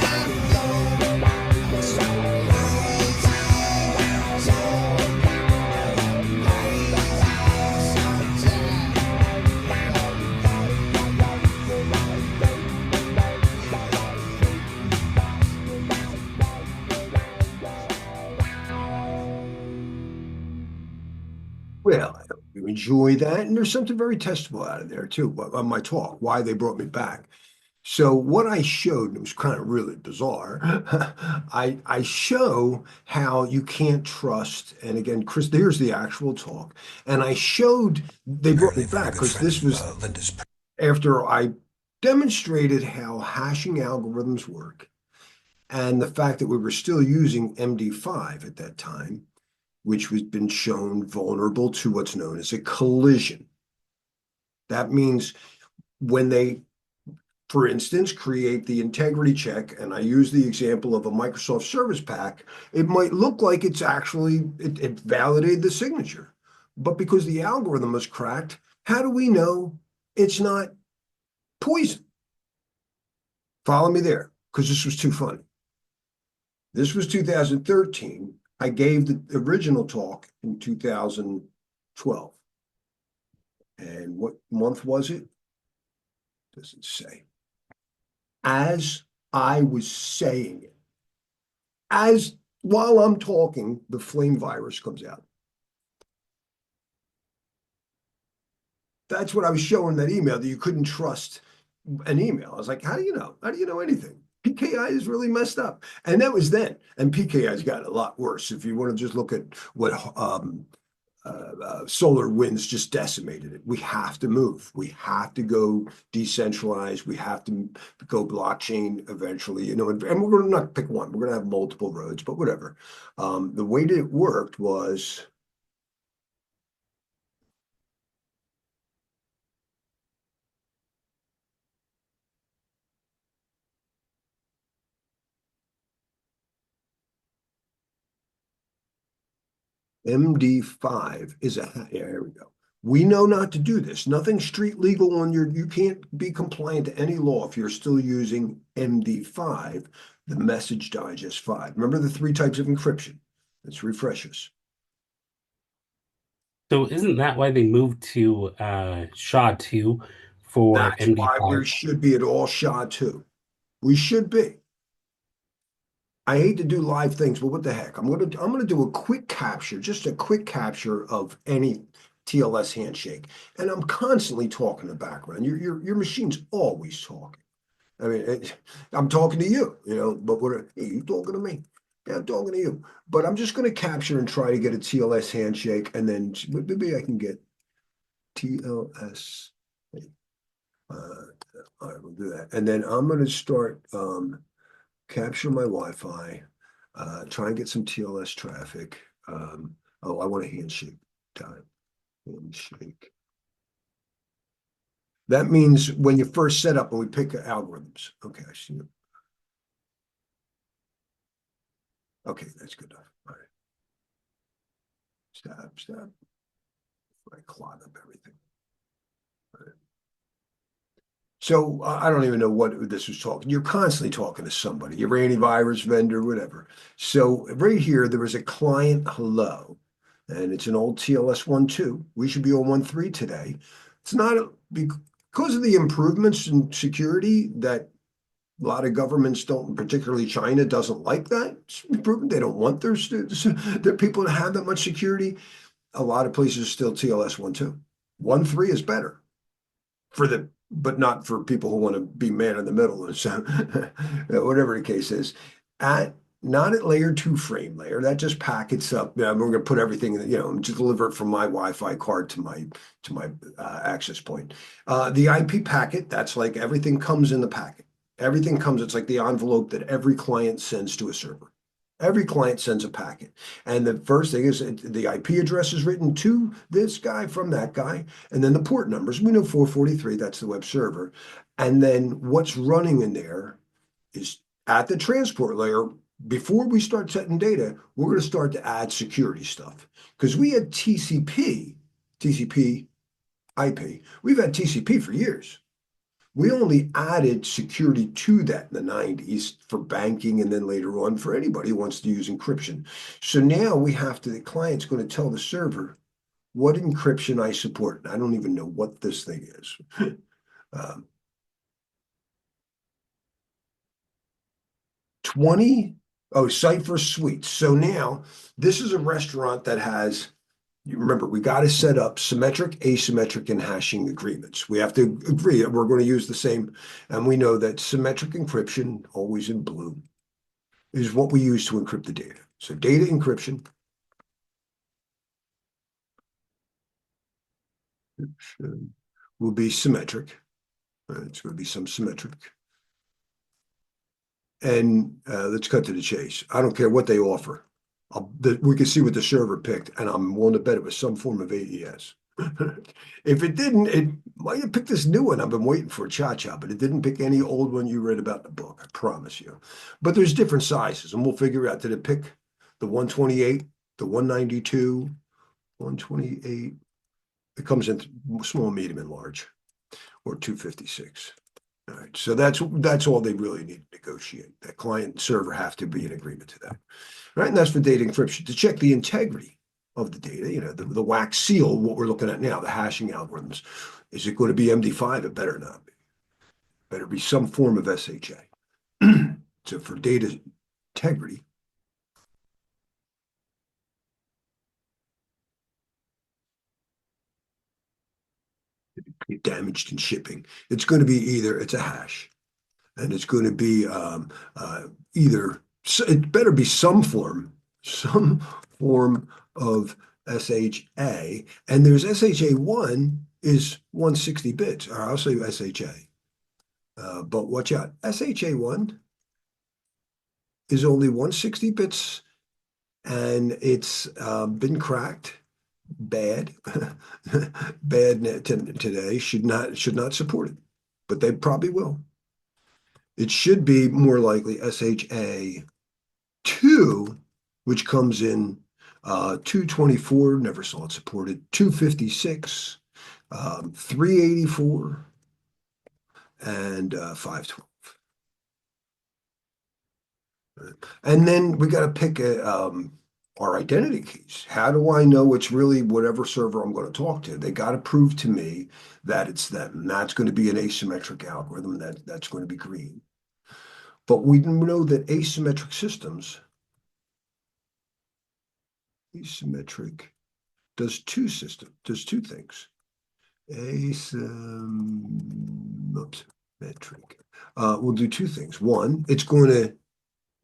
I know I'm so crazy. So Well, I hope you enjoy that. And there's something very testable out of there too, on my talk, why they brought me back. So what I showed, and it was kind of really bizarre. I show how you can't trust, and again, Chris, here's the actual talk. And I showed they brought me back because this was after I demonstrated how hashing algorithms work and the fact that we were still using MD5 at that time, which was been shown vulnerable to what's known as a collision. That means when they, for instance, create the integrity check, and I use the example of a Microsoft Service Pack, it might look like it's actually, it validated the signature. But because the algorithm was cracked, how do we know it's not poison? Follow me there, because this was too funny. This was 2013. I gave the original talk in 2012. And what month was it? Doesn't say. As I was saying it, as while I'm talking, the flame virus comes out. That's what I was showing that email, that you couldn't trust an email. I was like, how do you know? How do you know anything? PKI is really messed up. And that was then. And PKI's got a lot worse. If you want to just look at what solar winds just decimated it. We have to move. We have to go decentralized. We have to go blockchain eventually, and we're going to not pick one. We're going to have multiple roads, but whatever. The way that it worked was MD5 is yeah, here we go. We know not to do this. Nothing street legal on you can't be compliant to any law if you're still using MD5, the message digest 5. Remember the 3 types of encryption. Let's refresh us. So isn't that why they moved to SHA-2 for That's why we MD5? should be at all SHA-2. We should be. I hate to do live things, but what the heck? I'm gonna do a quick capture, just a quick capture of any TLS handshake. And I'm constantly talking in the background. Your machine's always talking. I mean, I'm talking to you, but hey, you talking to me? Yeah, I'm talking to you. But I'm just gonna capture and try to get a TLS handshake, and then maybe I can get TLS. All right, we'll do that. And then I'm gonna start capture my Wi-Fi, try and get some TLS traffic. Oh, I want a handshake time. Handshake. That means when you first set up and we pick algorithms. Okay, I see it. Okay, that's good enough. All right. Stop. I clog up everything. All right. So I don't even know what this was talking. You're constantly talking to somebody, your antivirus vendor, whatever. So right here, there was a client hello, and it's an old TLS 1.2. We should be on 1.3 today. It's not because of the improvements in security that a lot of governments don't, particularly China, doesn't like that improvement. They don't want their people to have that much security. A lot of places are still TLS 1.2. 1.3 is better but not for people who want to be man in the middle. And so whatever the case is, not at layer 2 frame layer, that just packets up. We're going to put everything, to deliver it from my Wi-Fi card to my access point. The IP packet, that's like everything comes in the packet. Everything comes, it's like the envelope that every client sends to a server. Every client sends a packet. And the first thing is the IP address is written to this guy from that guy. And then the port numbers, we know 443, that's the web server. And then what's running in there is at the transport layer, before we start setting data, we're going to start to add security stuff. Because we had TCP, IP. We've had TCP for years. We only added security to that in the 90s for banking and then later on for anybody who wants to use encryption. So now the client's going to tell the server what encryption I support. I don't even know what this thing is. um, 20, Cipher Suites. So now this is a restaurant that has, you remember, we got to set up symmetric, asymmetric, and hashing agreements. We have to agree that we're going to use the same. And we know that symmetric encryption, always in blue, is what we use to encrypt the data. So data encryption will be symmetric. It's going to be some symmetric. And let's cut to the chase. I don't care what they offer. We can see what the server picked, and I'm willing to bet it was some form of AES. If it didn't, it might have picked this new one. I've been waiting for Cha-Cha, but it didn't pick any old one you read about in the book, I promise you. But there's different sizes, and we'll figure out, did it pick the 128, the 192, 128. It comes in small, medium, and large, or 256. All right, so that's all they really need to negotiate. That client and server have to be in agreement to that. Right, and that's for data encryption. To check the integrity of the data, the wax seal, what we're looking at now, the hashing algorithms. Is it going to be MD5? It better not be. Better be some form of SHA. So for data integrity, damaged in shipping, it's going to be either it's a hash, and it's going to be either it better be some form of SHA, and there's SHA1 is 160 bits, or I'll say SHA. But watch out, SHA1 is only 160 bits, and it's been cracked. Bad, bad today should not support it, but they probably will. It should be more likely SHA2, which comes in 224, never saw it supported, 256, 384, and 512. And then we got to pick our identity keys. How do I know it's really whatever server I'm going to talk to? They got to prove to me that it's them. And that's going to be an asymmetric algorithm. That's going to be green. But we know that asymmetric systems, asymmetric does two things. Asymmetric will do two things. One, it's going to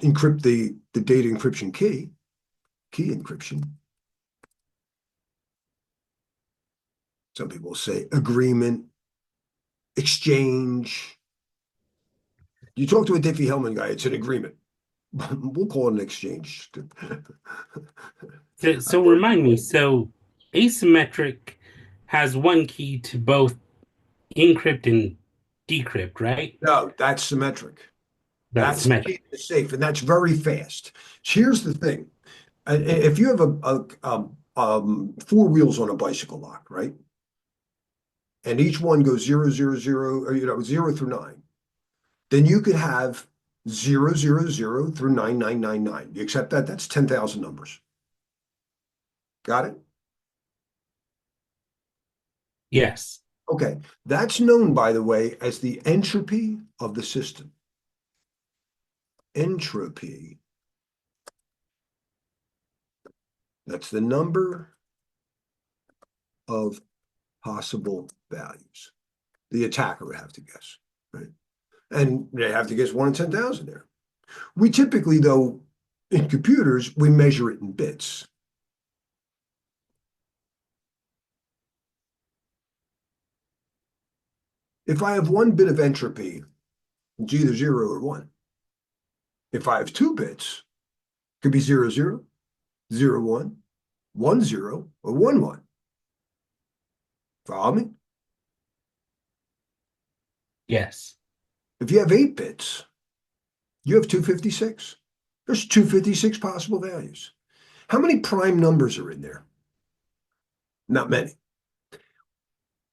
encrypt the data encryption key encryption. Some people say agreement, exchange. You talk to a Diffie-Hellman guy, it's an agreement. We'll call it an exchange. So remind me, so asymmetric has one key to both encrypt and decrypt, right? No, that's symmetric. That's That's symmetric. safe, and that's very fast. Here's the thing. If you have four wheels on a bicycle lock, right? And each one goes 0, 0, 0, or 0 through 9, then you could have 0, 0, 0 through 9, 9, 9, 9. You accept that? That's 10,000 numbers. Got it? Yes. Okay. That's known, by the way, as the entropy of the system. Entropy. That's the number of possible values. The attacker would have to guess, right? And they have to guess 1 in 10,000 there. We typically, though, in computers, we measure it in bits. If I have 1 bit of entropy, it's either 0 or 1. If I have 2 bits, it could be 0, 0, 0, 1, 1, 0, or 1, 1. Follow me? Yes. If you have 8 bits, you have 256. There's 256 possible values. How many prime numbers are in there? Not many.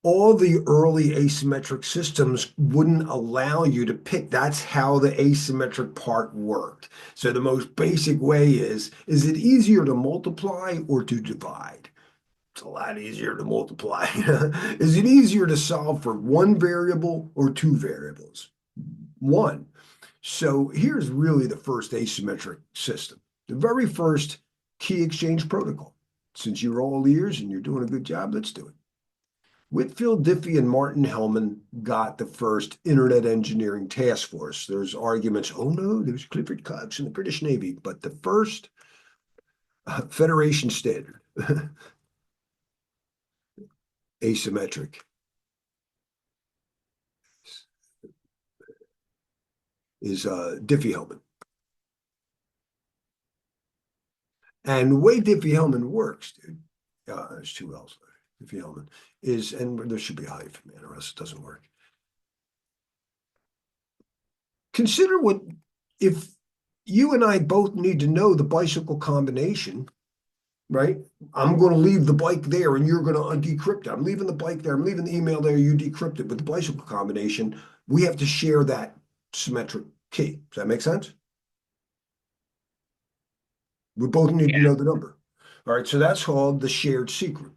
All the early asymmetric systems wouldn't allow you to pick. That's how the asymmetric part worked. So the most basic way is it easier to multiply or to divide? It's a lot easier to multiply. Is it easier to solve for 1 variable or 2 variables? 1. So here's really the first asymmetric system. The very first key exchange protocol. Since you're all ears and you're doing a good job, let's do it. Whitfield Diffie and Martin Hellman got the first Internet Engineering Task Force. There's arguments, oh no, there's Clifford Cox in the British Navy, but the first Federation standard, asymmetric, is Diffie-Hellman. And the way Diffie-Hellman works, dude, there's 2 L's there. Diffie-Hellman is, and there should be a hyphen, man, or else it doesn't work. Consider if you and I both need to know the bicycle combination right? I'm going to leave the bike there and you're going to decrypt it. I'm leaving the bike there. I'm leaving the email there. You decrypt it. With the bicycle combination, we have to share that symmetric key. Does that make sense? We both need to know the number. All right, so that's called the shared secret.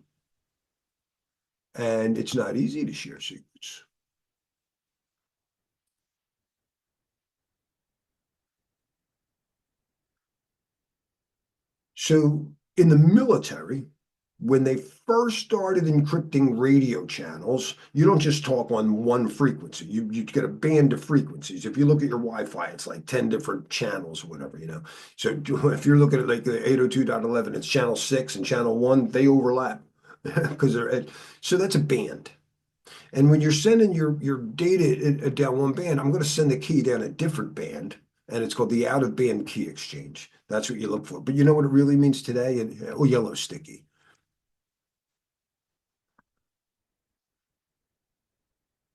And it's not easy to share secrets. So in the military, when they first started encrypting radio channels, you don't just talk on one frequency. You get a band of frequencies. If you look at your Wi-Fi, it's like 10 different channels or whatever, you know. So if you're looking at like the 802.11, it's channel 6 and channel 1, they overlap because they're so that's a band. And when you're sending your data down one band, I'm going to send the key down a different band, and it's called the out-of-band key exchange. That's what you look for. But you know what it really means today? Oh, yellow sticky.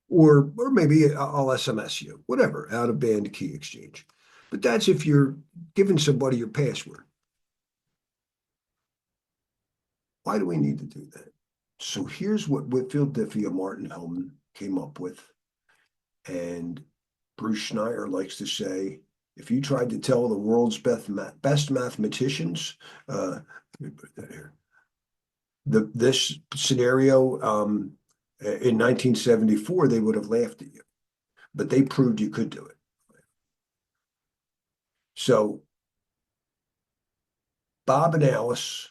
Or maybe I'll SMS you, whatever, out-of-band key exchange. But that's if you're giving somebody your password. Why do we need to do that? So here's what Whitfield Diffie and Martin Hellman came up with. And Bruce Schneier likes to say, if you tried to tell the world's best mathematicians, let me put that here, this scenario in 1974, they would have laughed at you, but they proved you could do it. So Bob and Alice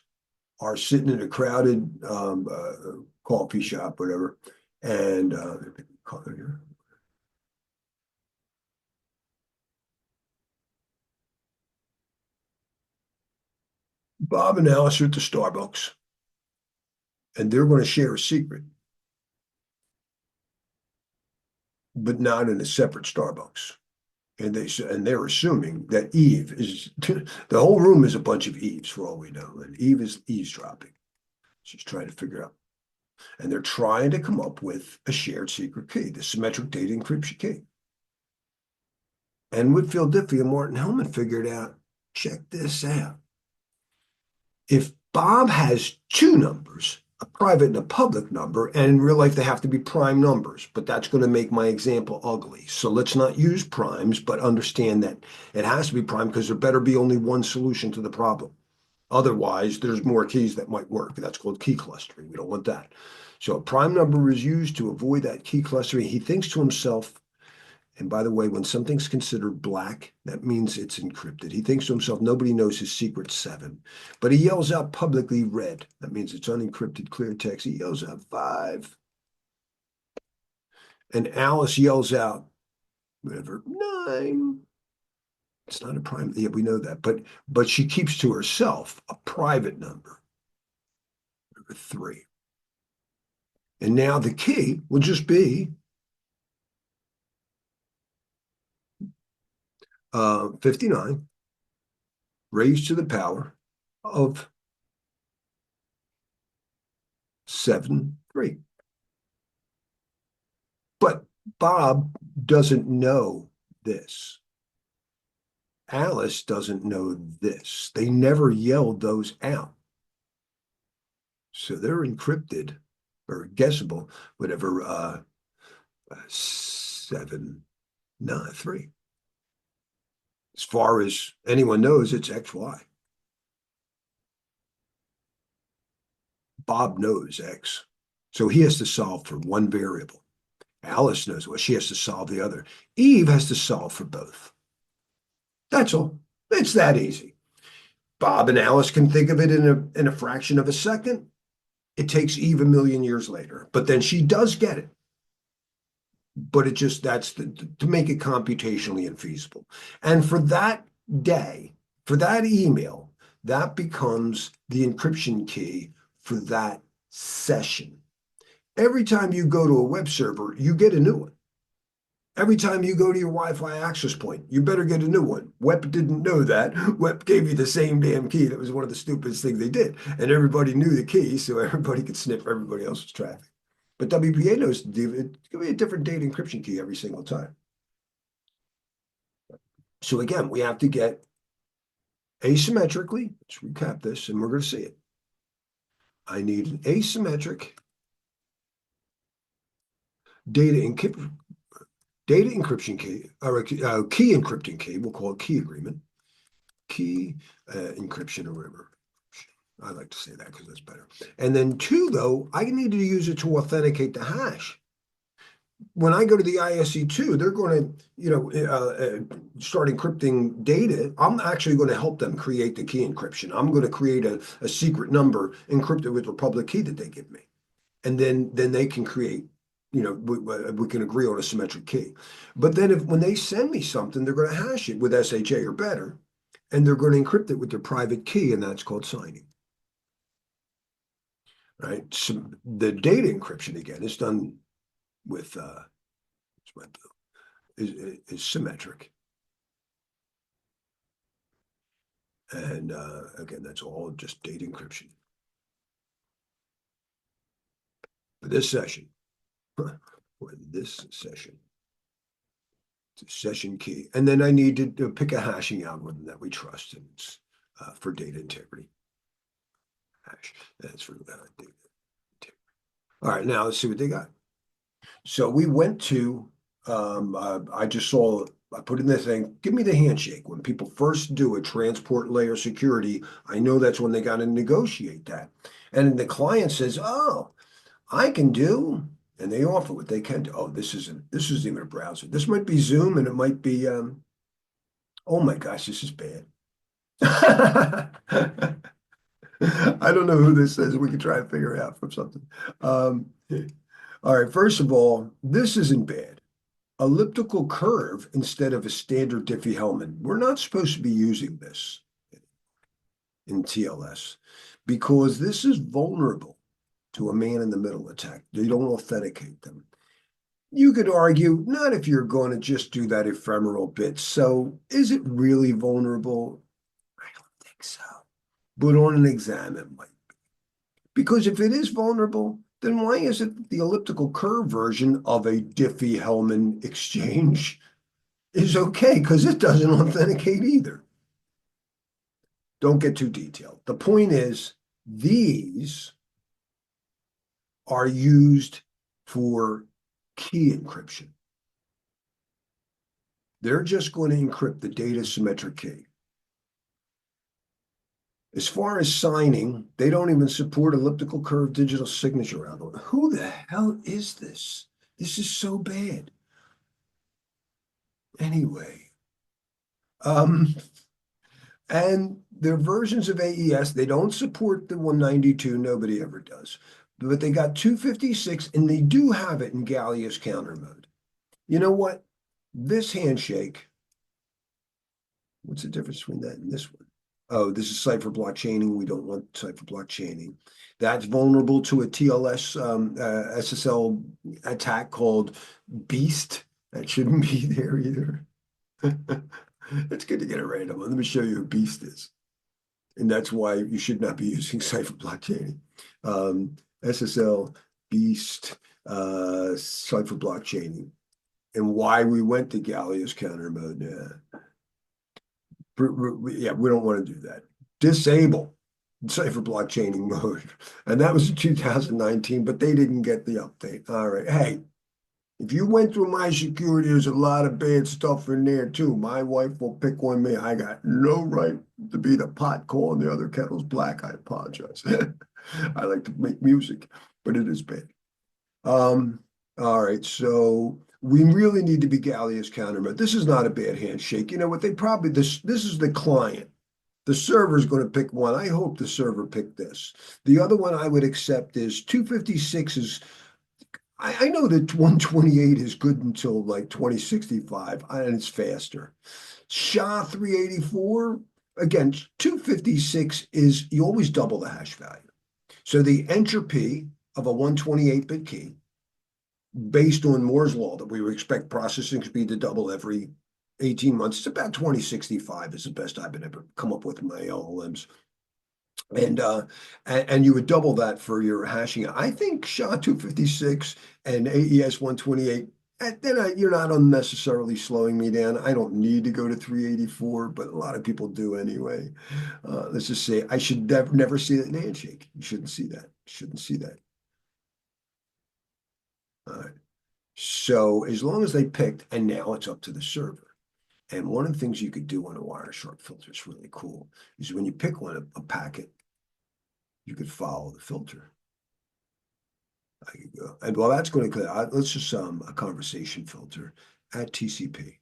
are sitting in a crowded coffee shop, whatever, and Bob and Alice are at the Starbucks, and they're going to share a secret, but not in a separate Starbucks. And they're assuming that Eve is the whole room is a bunch of Eves for all we know, and Eve is eavesdropping. She's trying to figure out, and they're trying to come up with a shared secret key, the symmetric data encryption key. And Whitfield Diffie and Martin Hellman figured out, check this out. If Bob has two numbers, a private and a public number, and in real life they have to be prime numbers, but that's going to make my example ugly. So let's not use primes, but understand that it has to be prime because there better be only one solution to the problem. Otherwise, there's more keys that might work. That's called key clustering. We don't want that. So a prime number is used to avoid that key clustering. He thinks to himself, and by the way, when something's considered black, that means it's encrypted. He thinks to himself, nobody knows his secret 7. But he yells out publicly red. That means it's unencrypted clear text. He yells out 5. And Alice yells out, whatever, 9. It's not a prime. Yeah, we know that. But she keeps to herself a private number, 3. And now the key will just be 59 raised to the power of 7, 3. But Bob doesn't know this. Alice doesn't know this. They never yelled those out. So they're encrypted or guessable, whatever, 7, 9, 3. As far as anyone knows, it's XY. Bob knows X. So he has to solve for one variable. Alice knows what she has to solve the other. Eve has to solve for both. That's all. It's that easy. Bob and Alice can think of it in a fraction of a second. It takes Eve a million years later, but then she does get it. But it just, that's to make it computationally infeasible. And for that day, for that email, that becomes the encryption key for that session. Every time you go to a web server, you get a new one. Every time you go to your Wi-Fi access point, you better get a new one. WEP didn't know that. WEP gave you the same damn key. That was one of the stupidest things they did. And everybody knew the key, so everybody could sniff everybody else's traffic. But WPA knows it's going to be a different data encryption key every single time. So again, we have to get asymmetrically, let's recap this, and we're going to see it. I need an asymmetric data encryption key, or key encrypting key. We'll call it key agreement. Key encryption or whatever. I like to say that because that's better. And then two, though, I need to use it to authenticate the hash. When I go to the ISC2, they're going to, start encrypting data. I'm actually going to help them create the key encryption. I'm going to create a secret number encrypted with the public key that they give me. And then they can create, we can agree on a symmetric key. But then when they send me something, they're going to hash it with SHA or better, and they're going to encrypt it with their private key, and that's called signing. Right? So the data encryption, again, is done with is symmetric. And again, that's all just data encryption. For this session, it's a session key. And then I need to pick a hashing algorithm that we trust, and it's for data integrity. Hash. That's for data integrity. All right, now let's see what they got. So we went to, I just saw, I put in the thing, give me the handshake. When people first do a transport layer security, I know that's when they got to negotiate that. And the client says, oh, I can do, and they offer what they can do. Oh, this isn't even a browser. This might be Zoom, and it might be, oh my gosh, this is bad. I don't know who this is. We can try and figure it out from something. All right, first of all, this isn't bad. Elliptical curve instead of a standard Diffie-Hellman. We're not supposed to be using this in TLS because this is vulnerable to a man-in-the-middle attack. They don't authenticate them. You could argue, not if you're going to just do that ephemeral bit. So is it really vulnerable? I don't think so. But on an exam, it might be. Because if it is vulnerable, then why is it the elliptical curve version of a Diffie-Hellman exchange is okay? Because it doesn't authenticate either. Don't get too detailed. The point is, these are used for key encryption. They're just going to encrypt the data symmetric key. As far as signing, they don't even support elliptical curve digital signature algorithm. Who the hell is this? This is so bad. Anyway, and their versions of AES, they don't support the 192. Nobody ever does. But they got 256, and they do have it in Gallius counter mode. You know what? This handshake, what's the difference between that and this one? Oh, this is cipher block chaining. We don't want cipher block chaining. That's vulnerable to a TLS SSL attack called Beast. That shouldn't be there either. It's good to get a random one. Let me show you who Beast is. And that's why you should not be using cipher block chaining. SSL, Beast, cipher block chaining. And why we went to Gallius counter mode. Yeah, we don't want to do that. Disable cipher block chaining mode. And that was in 2019, but they didn't get the update. All right. Hey, if you went through my security, there's a lot of bad stuff in there too. My wife will pick on me. I got no right to be the pot calling the other kettle's black. I apologize. I like to make music, but it is bad. All right, so we really need to be Gallius counter mode. This is not a bad handshake. You know what? This is the client. The server is going to pick one. I hope the server picked this. The other one I would accept is 256 is, I know that 128 is good until like 2065, and it's faster. SHA-384, again, 256 is, you always double the hash value. So the entropy of a 128-bit key, based on Moore's law, that we would expect processing speed to double every 18 months. It's about 2065 is the best I've been able to come up with in my LLMs. And you would double that for your hashing. I think SHA-256 and AES-128, then you're not unnecessarily slowing me down. I don't need to go to 384, but a lot of people do anyway. Let's just say I should never see that in handshake. You shouldn't see that. Shouldn't see that. All right. So as long as they picked, and now it's up to the server. And one of the things you could do on a Wireshark filter is really cool, is when you pick one, a packet, you could follow the filter. There you go. And well, that's going to, let's just a conversation filter at TCP.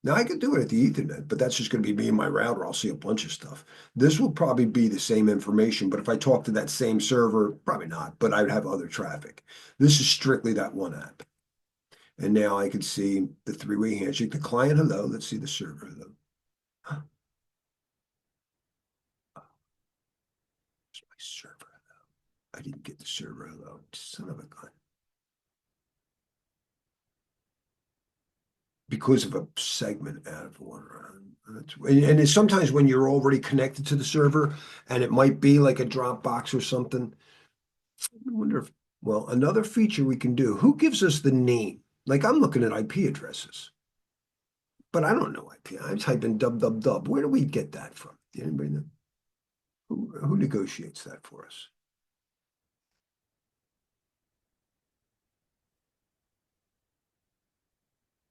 Now I could do it at the Ethernet, but that's just going to be me and my router. I'll see a bunch of stuff. This will probably be the same information, but if I talk to that same server, probably not, but I would have other traffic. This is strictly that one app. And now I can see the three-way handshake, the client hello. Let's see the server hello. Huh. It's my server hello. I didn't get the server hello. Son of a gun. Because of a segment out of order. And it's sometimes when you're already connected to the server and it might be like a Dropbox or something. I wonder if, well, another feature we can do, who gives us the name? Like I'm looking at IP addresses, but I don't know IP. I'm typing dub. Where do we get that from? Do anybody know? Who negotiates that for us?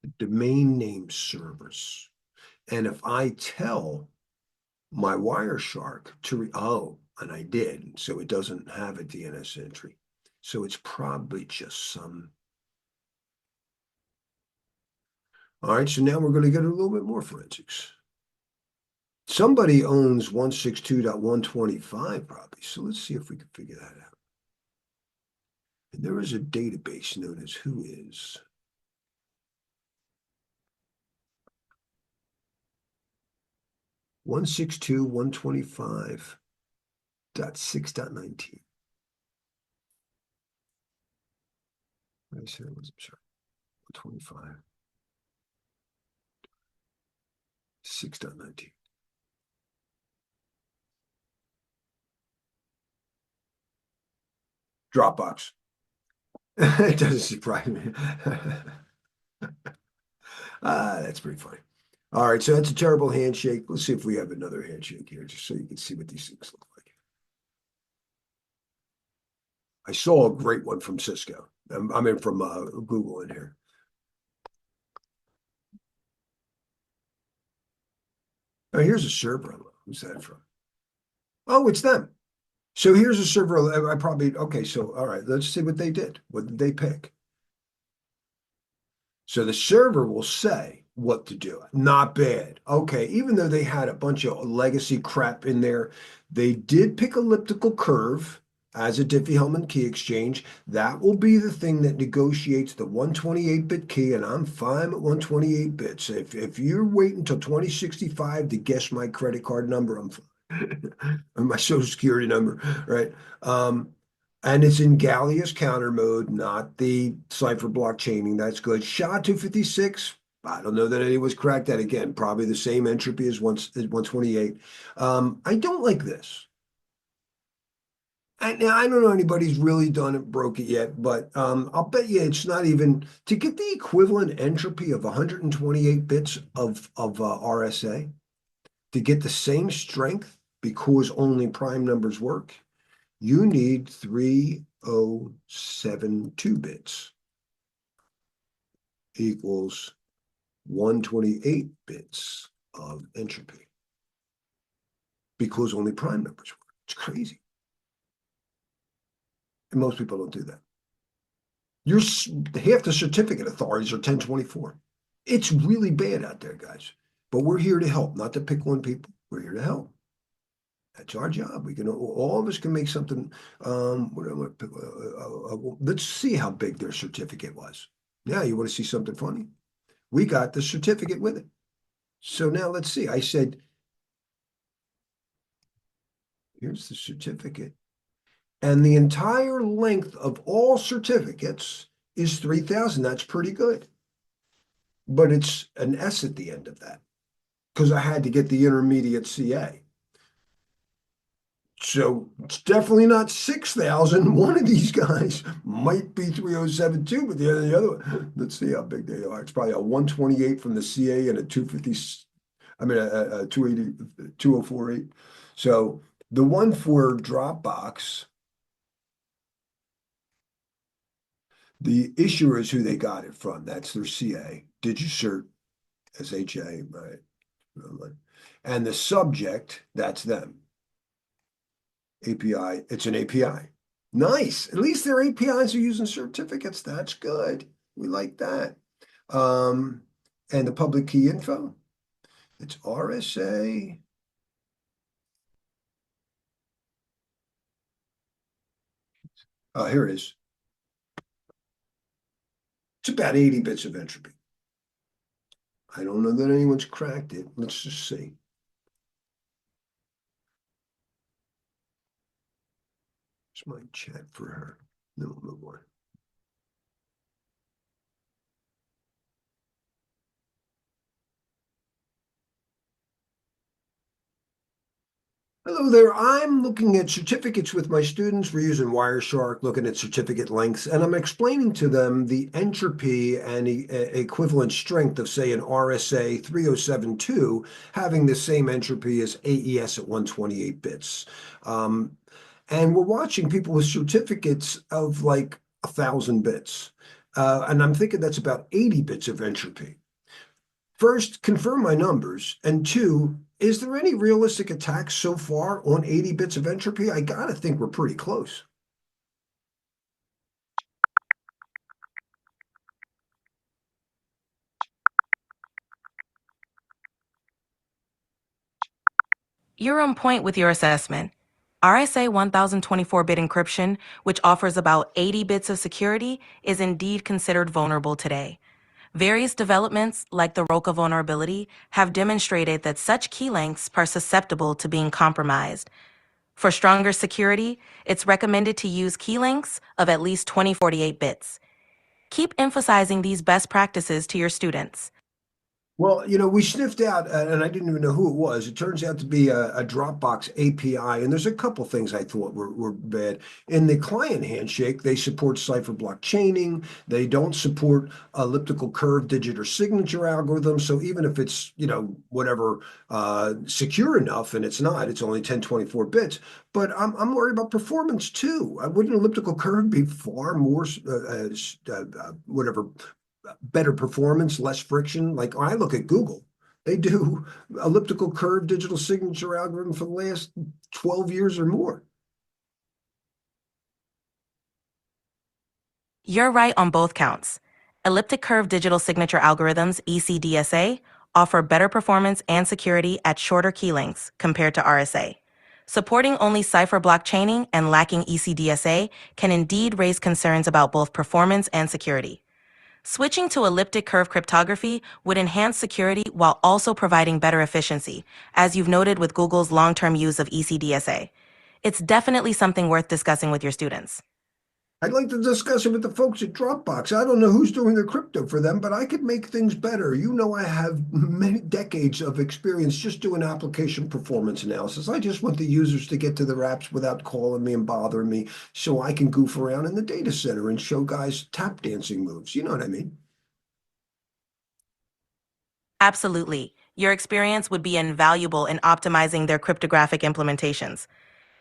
The domain name servers. And if I tell my Wireshark to, and I did, so it doesn't have a DNS entry. So it's probably just some. All right, so now we're going to get a little bit more forensics. Somebody owns 162.125 probably, so let's see if we can figure that out. And there is a database known as whois. One 162.125.6.19. I said it was, I'm sorry, 125. 6.19. Dropbox. It doesn't surprise me. That's pretty funny. All right, so that's a terrible handshake. Let's see if we have another handshake here, just so you can see what these things look like. I saw a great one from Cisco. I mean, from Google in here. Oh, here's a server. Who's that from? Oh, it's them. So here's a server. I probably, okay, so all right, let's see what they did. What did they pick? So the server will say what to do. Not bad. Okay, even though they had a bunch of legacy crap in there, they did pick elliptical curve as a Diffie-Hellman key exchange. That will be the thing that negotiates the 128-bit key, and I'm fine at 128 bits. If you're waiting until 2065 to guess my credit card number, I'm fine. Or my social security number, right? And it's in Gallius counter mode, not the cipher block chaining. That's good. SHA-256. I don't know that anyone's cracked that again. Probably the same entropy as 128. I don't like this. Now, I don't know anybody's really done it, broke it yet, but I'll bet you it's not even to get the equivalent entropy of 128 bits of RSA, to get the same strength because only prime numbers work. You need 3072 bits equals 128 bits of entropy because only prime numbers work. It's crazy. And most people don't do that. Half the certificate authorities are 1024. It's really bad out there, guys. But we're here to help, not to pick on people. We're here to help. That's our job. We can, all of us can make something. Let's see how big their certificate was. Now, you want to see something funny? We got the certificate with it. So now let's see. I said, here's the certificate. And the entire length of all certificates is 3,000. That's pretty good. But it's an S at the end of that because I had to get the intermediate CA. So it's definitely not 6,000. One of these guys might be 3072, but the other one, let's see how big they are. It's probably a 128 from the CA and a 250, I mean, a 280, 2048. So the one for Dropbox The issuer is who they got it from. That's their CA. DigiCert, SHA, right? And the subject, that's them. API, it's an API. Nice. At least their APIs are using certificates. That's good. We like that. Um, and the public key info, it's RSA. Oh, here it is. It's about 80 bits of entropy. I don't know that anyone's cracked it. Let's just see. It's my chat for her. Then we'll move on. Hello there. I'm looking at certificates with my students. We're using Wireshark, looking at certificate lengths, and I'm explaining to them the entropy and equivalent strength of, say, an RSA 3072 having the same entropy as AES at 128 bits. Um, and we're watching people with certificates of like 1,000 bits. And I'm thinking that's about 80 bits of entropy. First, confirm my numbers. And two, is there any realistic attacks so far on 80 bits of entropy? I gotta think we're pretty close. You're on point with your assessment. RSA 1024-bit encryption, which offers about 80 bits of security, is indeed considered vulnerable today. Various developments, like the Roca vulnerability, have demonstrated that such key lengths are susceptible to being compromised. For stronger security, it's recommended to use key lengths of at least 2048 bits. Keep emphasizing these best practices to your students. Well, we sniffed out, and I didn't even know who it was. It turns out to be a Dropbox API, and there's a couple things I thought were bad. In the client handshake, they support cipher block chaining. They don't support elliptical curve digit or signature algorithms. So even if it's, whatever, secure enough, and it's not, it's only 1024 bits. But I'm worried about performance too. Wouldn't elliptical curve be far more, whatever, better performance, less friction? Like when I look at Google, they do elliptical curve digital signature algorithm for the last 12 years or more. You're right on both counts. Elliptic curve digital signature algorithms, ECDSA, offer better performance and security at shorter key lengths compared to RSA. Supporting only cipher block chaining and lacking ECDSA can indeed raise concerns about both performance and security. Switching to elliptic curve cryptography would enhance security while also providing better efficiency, as you've noted with Google's long-term use of ECDSA. It's definitely something worth discussing with your students. I'd like to discuss it with the folks at Dropbox. I don't know who's doing the crypto for them, but I could make things better. I have many decades of experience just doing application performance analysis. I just want the users to get to their apps without calling me and bothering me so I can goof around in the data center and show guys tap dancing moves. You know what I mean? Absolutely. Your experience would be invaluable in optimizing their cryptographic implementations.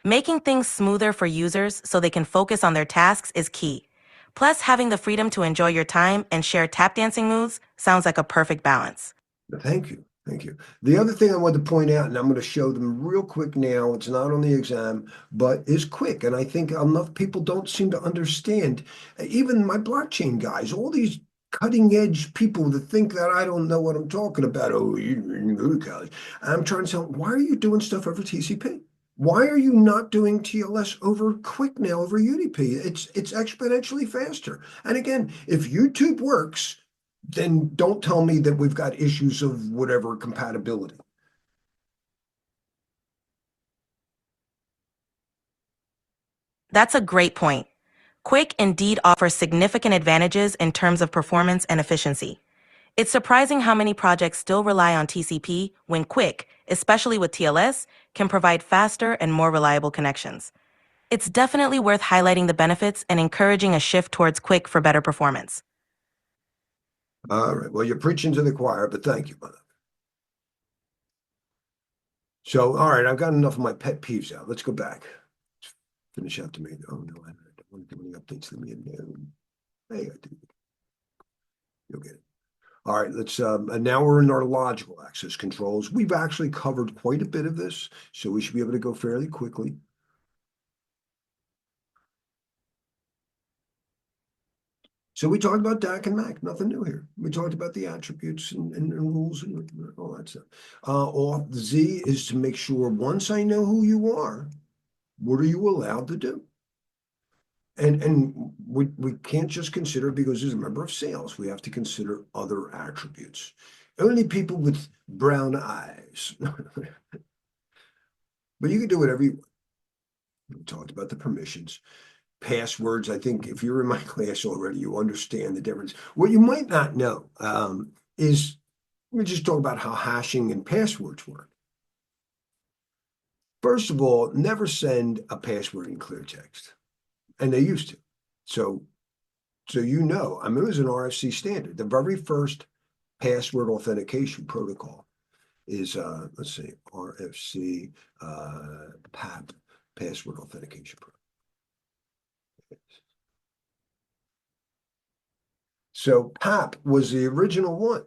Making things smoother for users so they can focus on their tasks is key. Plus, having the freedom to enjoy your time and share tap dancing moves sounds like a perfect balance. Thank you. Thank you. The other thing I want to point out, and I'm going to show them real quick now, it's not on the exam, but is quick. And I think enough people don't seem to understand. Even my blockchain guys, all these cutting edge people that think that I don't know what I'm talking about. Oh, you go to college. I'm trying to tell them, why are you doing stuff over TCP? Why are you not doing TLS over quick now over UDP? It's exponentially faster. And again, if YouTube works, then don't tell me that we've got issues of whatever compatibility. That's a great point. Quick indeed offers significant advantages in terms of performance and efficiency. It's surprising how many projects still rely on TCP when Quick, especially with TLS, can provide faster and more reliable connections. It's definitely worth highlighting the benefits and encouraging a shift towards Quick for better performance. All right. Well, you're preaching to the choir, but thank you, brother. So, all right, I've got enough of my pet peeves out. Let's go back. Let's finish out the main. Oh, no, I don't want to do any updates to the main. Hey, I did. You'll get it. All right, let's and now we're in our logical access controls. We've actually covered quite a bit of this, so we should be able to go fairly quickly. So we talked about DAC and MAC, nothing new here. We talked about the attributes and rules and all that stuff. Auth Z is to make sure once I know who you are, what are you allowed to do? And we can't just consider because there's a member of sales. We have to consider other attributes. Only people with brown eyes. But you can do whatever you want. We talked about the permissions. Passwords, I think if you're in my class already, you understand the difference. What you might not know is, let me just talk about how hashing and passwords work. First of all, never send a password in clear text. And they used to. So you know, I mean, it was an RFC standard. The very first password authentication protocol is, let's see, RFC PAP, password authentication protocol. So PAP was the original one.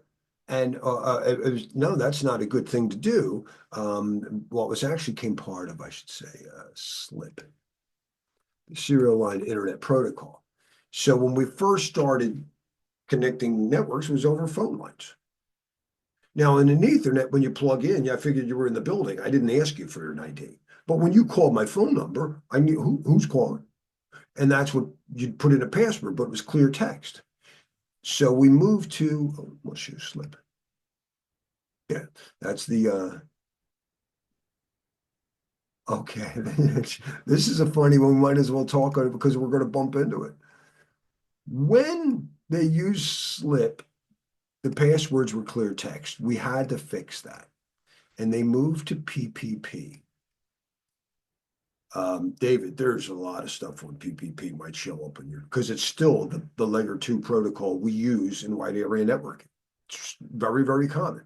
And it was, no, that's not a good thing to do. What was actually came part of, I should say, SLIP, the Serial Line Internet Protocol. So when we first started connecting networks, it was over phone lines. Now, in an Ethernet, when you plug in, yeah, I figured you were in the building. I didn't ask you for your ID. But when you called my phone number, I knew who's calling. And that's what you'd put in a password, but it was clear text. So we moved to, oh, what's your slip? Yeah, that's the, okay. This is a funny one. We might as well talk on it because we're going to bump into it. When they use slip, the passwords were clear text. We had to fix that. And they moved to PPP. David, there's a lot of stuff when PPP might show up in your, because it's still the layer 2 protocol we use in wide area networking. It's very, very common.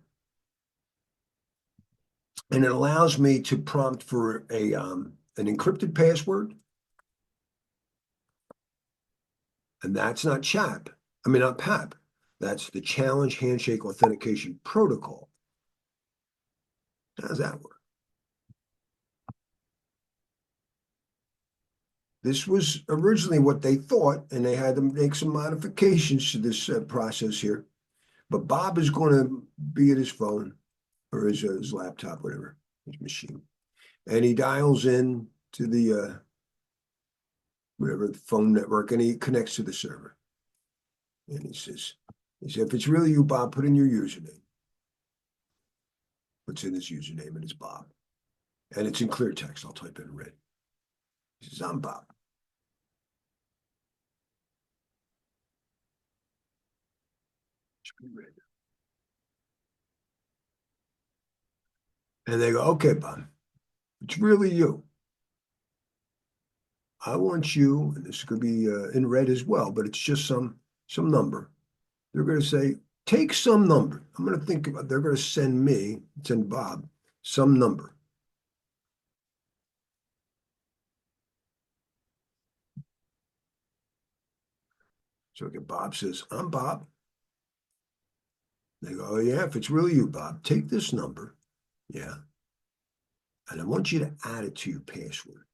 And it allows me to prompt for a an encrypted password. And that's not CHAP. I mean, not PAP. That's the Challenge Handshake Authentication Protocol. How does that work? This was originally what they thought, and they had to make some modifications to this process here. But Bob is going to be at his phone or his laptop, whatever, his machine. And he dials in to the whatever the phone network, and he connects to the server. And he says, if it's really you, Bob, put in your username. Puts in his username, and it's Bob. And it's in clear text. I'll type it in red. He says, I'm Bob. Should be red. And they go, okay, Bob, it's really you. I want you, and this could be in red as well, but it's just some number. They're going to say, take some number. I'm going to think about, they're going to send Bob some number. So again, Bob says, I'm Bob. They go, oh yeah, if it's really you, Bob, take this number. Yeah. And I want you to add it to your password.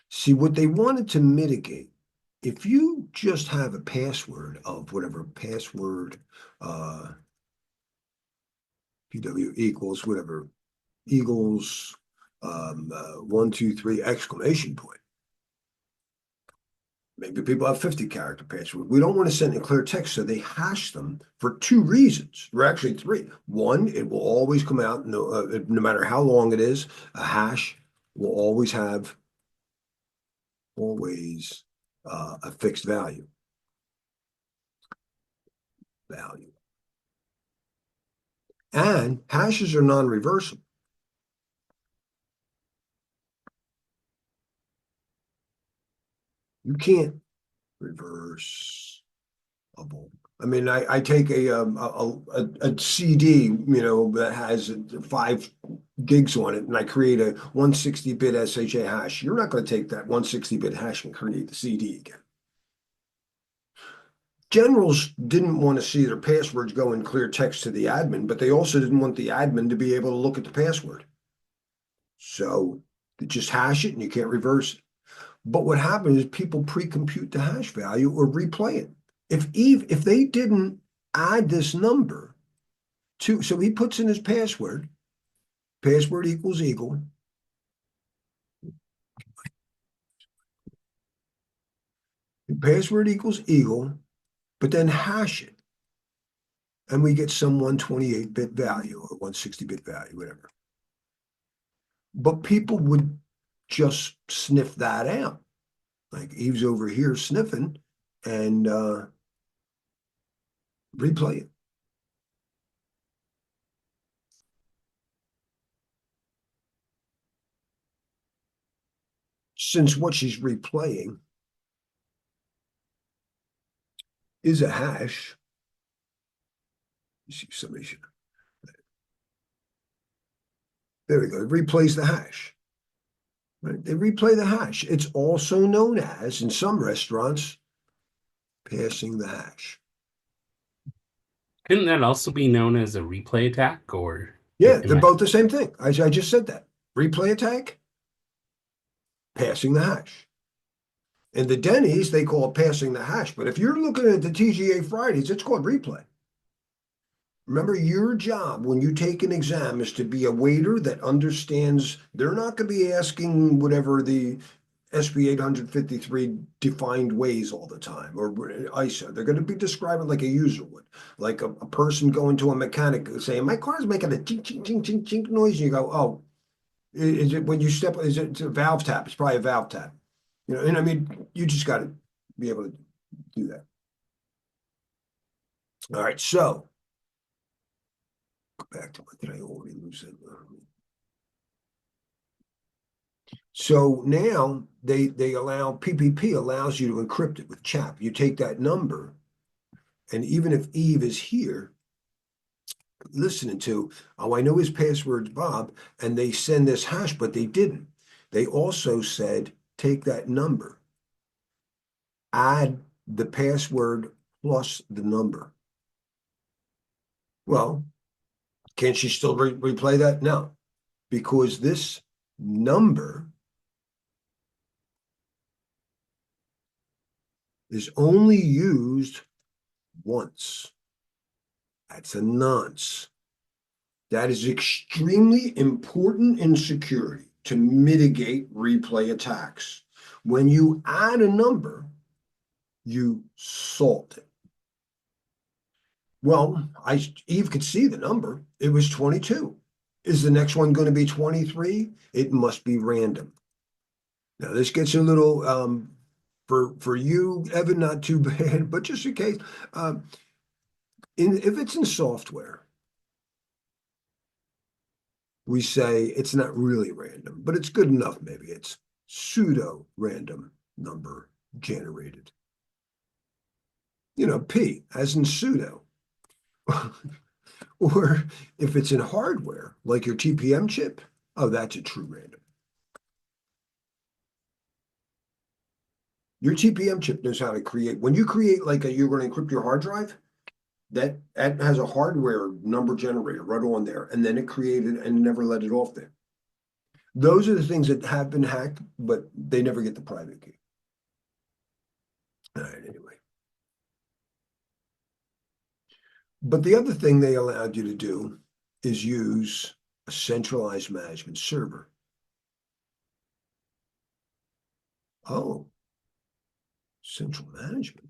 See, what they wanted to mitigate, if you just have a password of whatever password, PW equals whatever, equals 1, 2, 3 exclamation point. Maybe people have 50 character password. We don't want to send in clear text, so they hash them for 2 reasons. Or actually 3. One, it will always come out, no matter how long it is, a hash will always have a fixed value. And hashes are non-reversible. You can't reverse a bulk. I mean, I take a CD, that has 5 gigs on it, and I create a 160-bit SHA hash. You're not going to take that 160-bit hash and create the CD again. Generals didn't want to see their passwords go in clear text to the admin, but they also didn't want the admin to be able to look at the password. So they just hash it and you can't reverse it. But what happens is people pre-compute the hash value or replay it. If they didn't add this number to, so he puts in his password equals equal. Password equals equal, but then hash it. And we get some 128-bit value or 160-bit value, whatever. But people would just sniff that out. Like Eve's over here sniffing and replay it. Since what she's replaying is a hash, you see somebody should. There we go. It replays the hash. Right? They replay the hash. It's also known as, in some restaurants, passing the hash. Couldn't that also be known as a replay attack, or Yeah, they're both the same thing. I just said that. Replay attack, passing the hash. In the Denny's, they call it passing the hash. But if you're looking at the TGA Fridays, it's called replay. Remember, your job when you take an exam is to be a waiter that understands they're not going to be asking whatever the SB 853 defined ways all the time, or ISO. They're going to be describing like a user would, like a person going to a mechanic saying, my car's making a chink, chink, chink, chink, chink noise. And you go, oh, is it when you step, is it a valve tap? It's probably a valve tap. You know, and I mean, you just got to be able to do that. All right, so go back to what did I already lose it? So now they allow PPP allows you to encrypt it with CHAP. You take that number, and even if Eve is here listening to, oh, I know his password's Bob, and they send this hash, but they didn't. They also said, take that number, add the password plus the number. Well, can she still replay that? No, because this number is only used once. That's a nonce. That is extremely important in security to mitigate replay attacks. When you add a number, you salt it. Well, Eve could see the number. It was 22. Is the next one going to be 23? It must be random. Now, this gets a little, for you, Evan, not too bad, but just in case, if it's in software, we say it's not really random, but it's good enough. Maybe it's pseudo random number generated. You know, P as in pseudo. Or if it's in hardware, like your TPM chip, oh, that's a true random. Your TPM chip knows how to create. When you create like you're going to encrypt your hard drive, that has a hardware number generator right on there, and then it created and never let it off there. Those are the things that have been hacked, but they never get the private key. All right, anyway. But the other thing they allowed you to do is use a centralized management server. Oh, central management.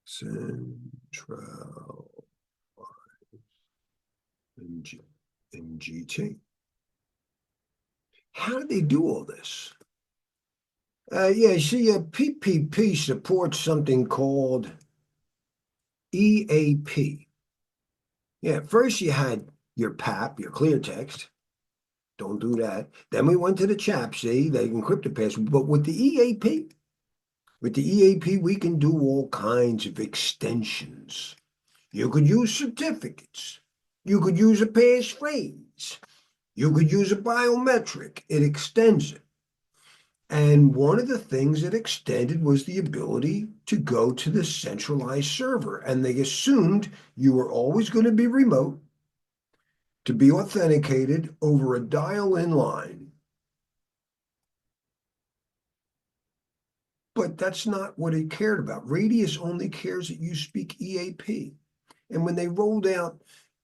Central MGT. How did they do all this? Yeah, see, PPP supports something called EAP. Yeah, first you had your PAP, your clear text. Don't do that. Then we went to the CHAP, see, they encrypt the password. But with the EAP, we can do all kinds of extensions. You could use certificates. You could use a passphrase. You could use a biometric. It extends it. And one of the things it extended was the ability to go to the centralized server. And they assumed you were always going to be remote, to be authenticated over a dial-in line. But that's not what it cared about. Radius only cares that you speak EAP. And when they rolled out,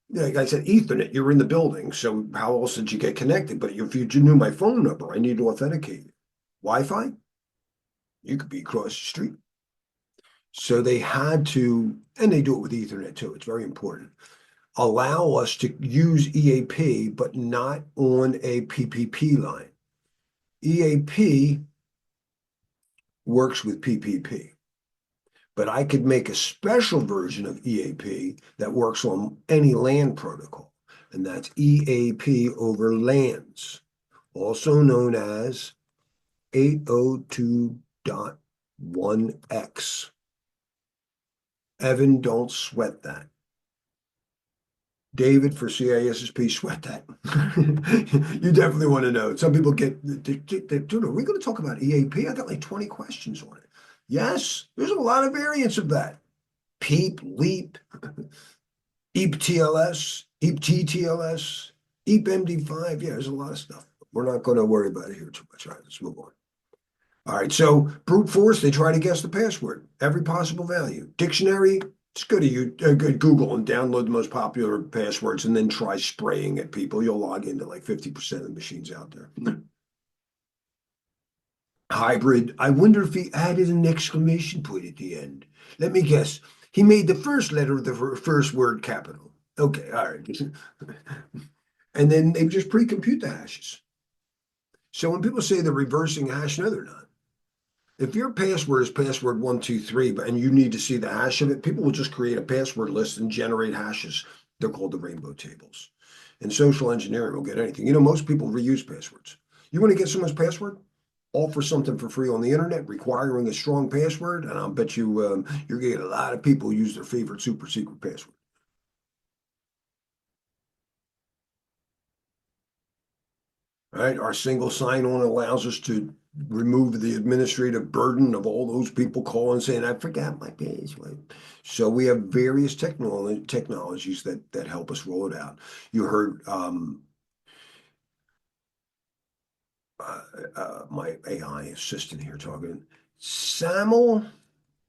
like I said, Ethernet, you're in the building, so how else did you get connected? But if you knew my phone number, I need to authenticate you. Wi-Fi, you could be across the street. So they had to, and they do it with Ethernet too, it's very important, allow us to use EAP, but not on a PPP line. EAP works with PPP, but I could make a special version of EAP that works on any LAN protocol, and that's EAP over LANs, also known as 802.1x. Evan, don't sweat that. David for CISSP, sweat that. You definitely want to know. Some people get, dude, are we going to talk about EAP? I got like 20 questions on it. Yes, there's a lot of variants of that. PEEP, LEAP, EAP TLS, EAP TTLS, EAP MD5. Yeah, there's a lot of stuff. We're not going to worry about it here too much. All right, let's move on. All right, so brute force, they try to guess the password, every possible value. Dictionary, just go to Google and download the most popular passwords and then try spraying at people. You'll log into like 50% of the machines out there. Hybrid, I wonder if he added an exclamation point at the end. Let me guess. He made the first letter of the first word capital. Okay, all right. And then they just pre-compute the hashes. So when people say they're reversing a hash, no, they're not. If your password is password 123, and you need to see the hash of it, people will just create a password list and generate hashes. They're called the rainbow tables. And social engineering will get anything. You know, most people reuse passwords. You want to get someone's password? Offer something for free on the internet requiring a strong password, and I'll bet you you're going to get a lot of people use their favorite super secret password. All right, our single sign-on allows us to remove the administrative burden of all those people calling saying, I forgot my password. So we have various technologies that help us roll it out. You heard my AI assistant here talking. SAML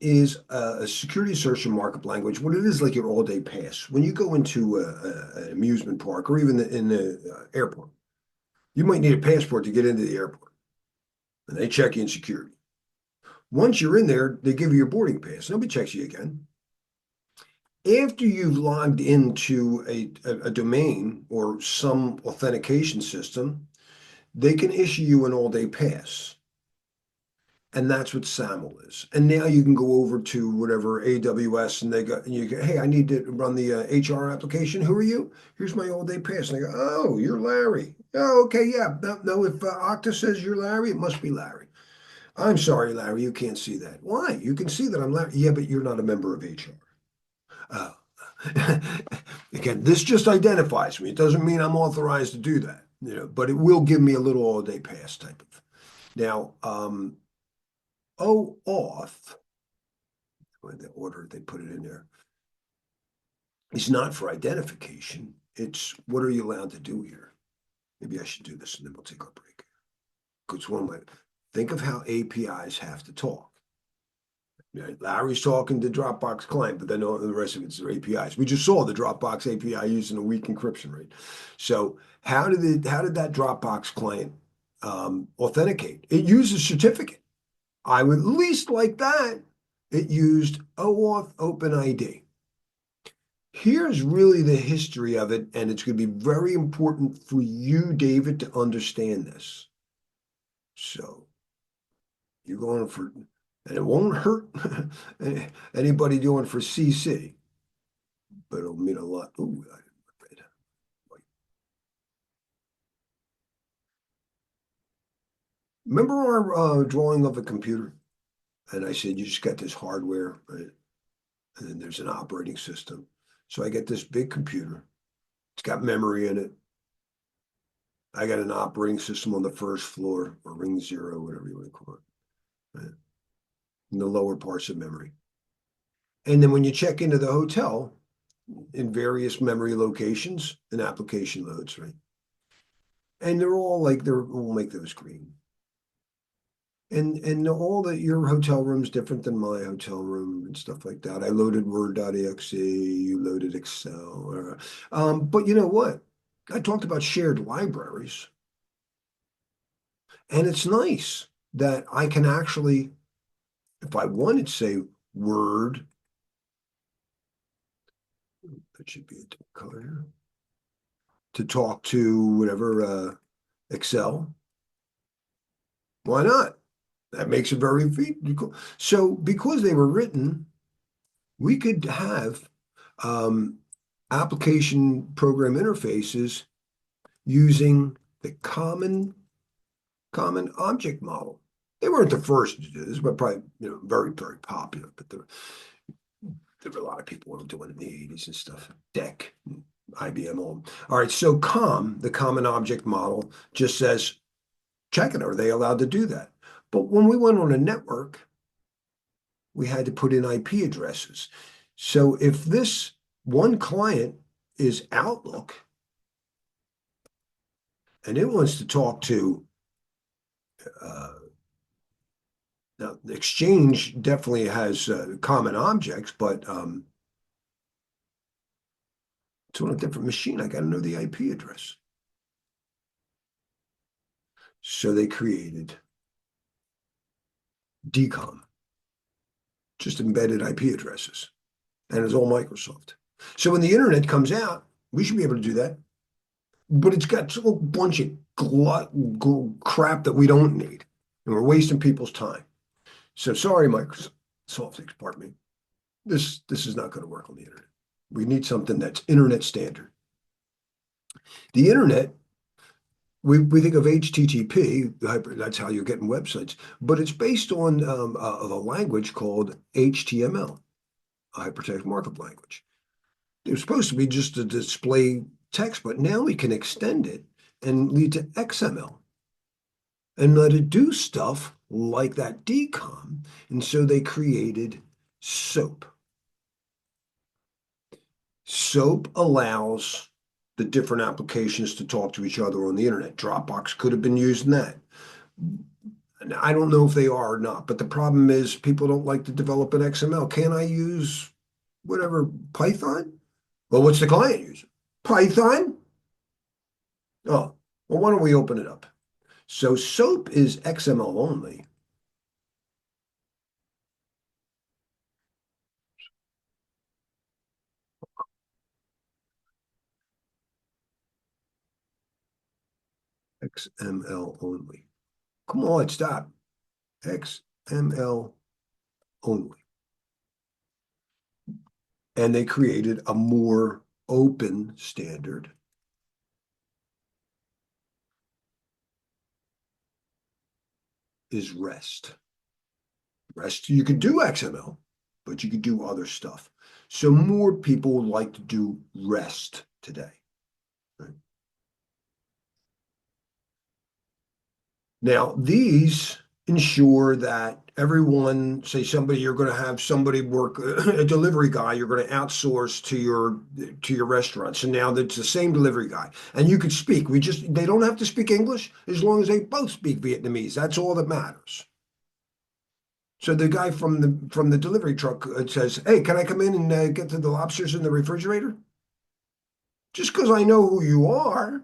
is a security search and markup language. What it is like your all-day pass. When you go into an amusement park or even in the airport, you might need a passport to get into the airport, and they check you in security. Once you're in there, they give you your boarding pass. Nobody checks you again. After you've logged into a domain or some authentication system, they can issue you an all-day pass. And that's what SAML is. And now you can go over to whatever AWS and you go, hey, I need to run the HR application. Who are you? Here's my all-day pass. And they go, oh, you're Larry. Oh, okay, yeah. No, if Okta says you're Larry, it must be Larry. I'm sorry, Larry, you can't see that. Why? You can see that I'm Larry. Yeah, but you're not a member of HR. Oh. Again, this just identifies me. It doesn't mean I'm authorized to do that, but it will give me a little all-day pass type of. Now, OAuth, the order they put it in there, is not for identification. It's what are you allowed to do here? Maybe I should do this and then we'll take our break. Because think of how APIs have to talk. Larry's talking to Dropbox client, but then the rest of it's their APIs. We just saw the Dropbox API using a weak encryption rate. So how did that Dropbox client authenticate? It used a certificate. I would at least like that. It used OAuth OpenID. Here's really the history of it, and it's going to be very important for you, David, to understand this. So you're going for, and it won't hurt anybody doing for CC, but it'll mean a lot. Ooh, I didn't red. Remember our drawing of a computer? And I said, you just got this hardware, right? And then there's an operating system. So I get this big computer. It's got memory in it. I got an operating system on the first floor, or ring zero, whatever you want to call it, right? In the lower parts of memory. And then when you check into the hotel, in various memory locations, an application loads, right? And they're all like, we'll make those green. And all that your hotel room's different than my hotel room and stuff like that. I loaded Word.exe, you loaded Excel. But you know what? I talked about shared libraries. And it's nice that I can actually, if I wanted to say Word, that should be a different color here, to talk to whatever, Excel, why not? That makes it very cool. So because they were written, we could have application program interfaces using the common object model. They weren't the first to do this, but probably very, very popular. But there were a lot of people who were doing it in the 80s and stuff. DEC, IBM. All right, so the common object model, just says, check it. Are they allowed to do that? But when we went on a network, we had to put in IP addresses. So if this one client is Outlook and it wants to talk to, now the Exchange definitely has common objects, but it's on a different machine. I got to know the IP address. So they created DCOM, just embedded IP addresses, and it's all Microsoft. So when the internet comes out, we should be able to do that. But it's got a whole bunch of crap that we don't need, and we're wasting people's time. So sorry, Microsoft, pardon me. This is not going to work on the internet. We need something that's internet standard. The internet, we think of HTTP, that's how you're getting websites, but it's based on a language called HTML, a hypertext markup language. It was supposed to be just to display text, but now we can extend it and lead to XML and let it do stuff like that DCOM. And so they created SOAP. SOAP allows the different applications to talk to each other on the internet. Dropbox could have been using that. And I don't know if they are or not, but the problem is people don't like to develop an XML. Can I use whatever, Python? Well, what's the client using? Python? Oh, well, why don't we open it up? So SOAP is XML only. XML only. Come on, stop. XML only. And they created a more open standard. Is REST. REST, you could do XML, but you could do other stuff. So more people would like to do REST today. Right? Now, these ensure that everyone, say you're going to have somebody work, a delivery guy, you're going to outsource to your restaurant. So now that's the same delivery guy, and you could speak. They don't have to speak English as long as they both speak Vietnamese. That's all that matters. So the guy from the delivery truck says, "Hey, can I come in and get to the lobsters in the refrigerator?" Just because I know who you are.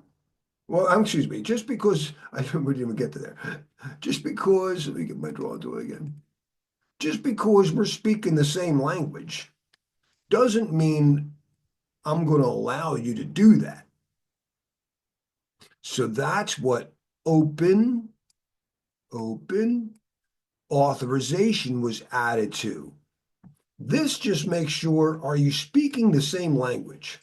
Well, excuse me. Just because I didn't even get to there. Just because, let me get my draw tool again. Just because we're speaking the same language doesn't mean I'm going to allow you to do that. So that's what open authorization was added to. This just makes sure, are you speaking the same language?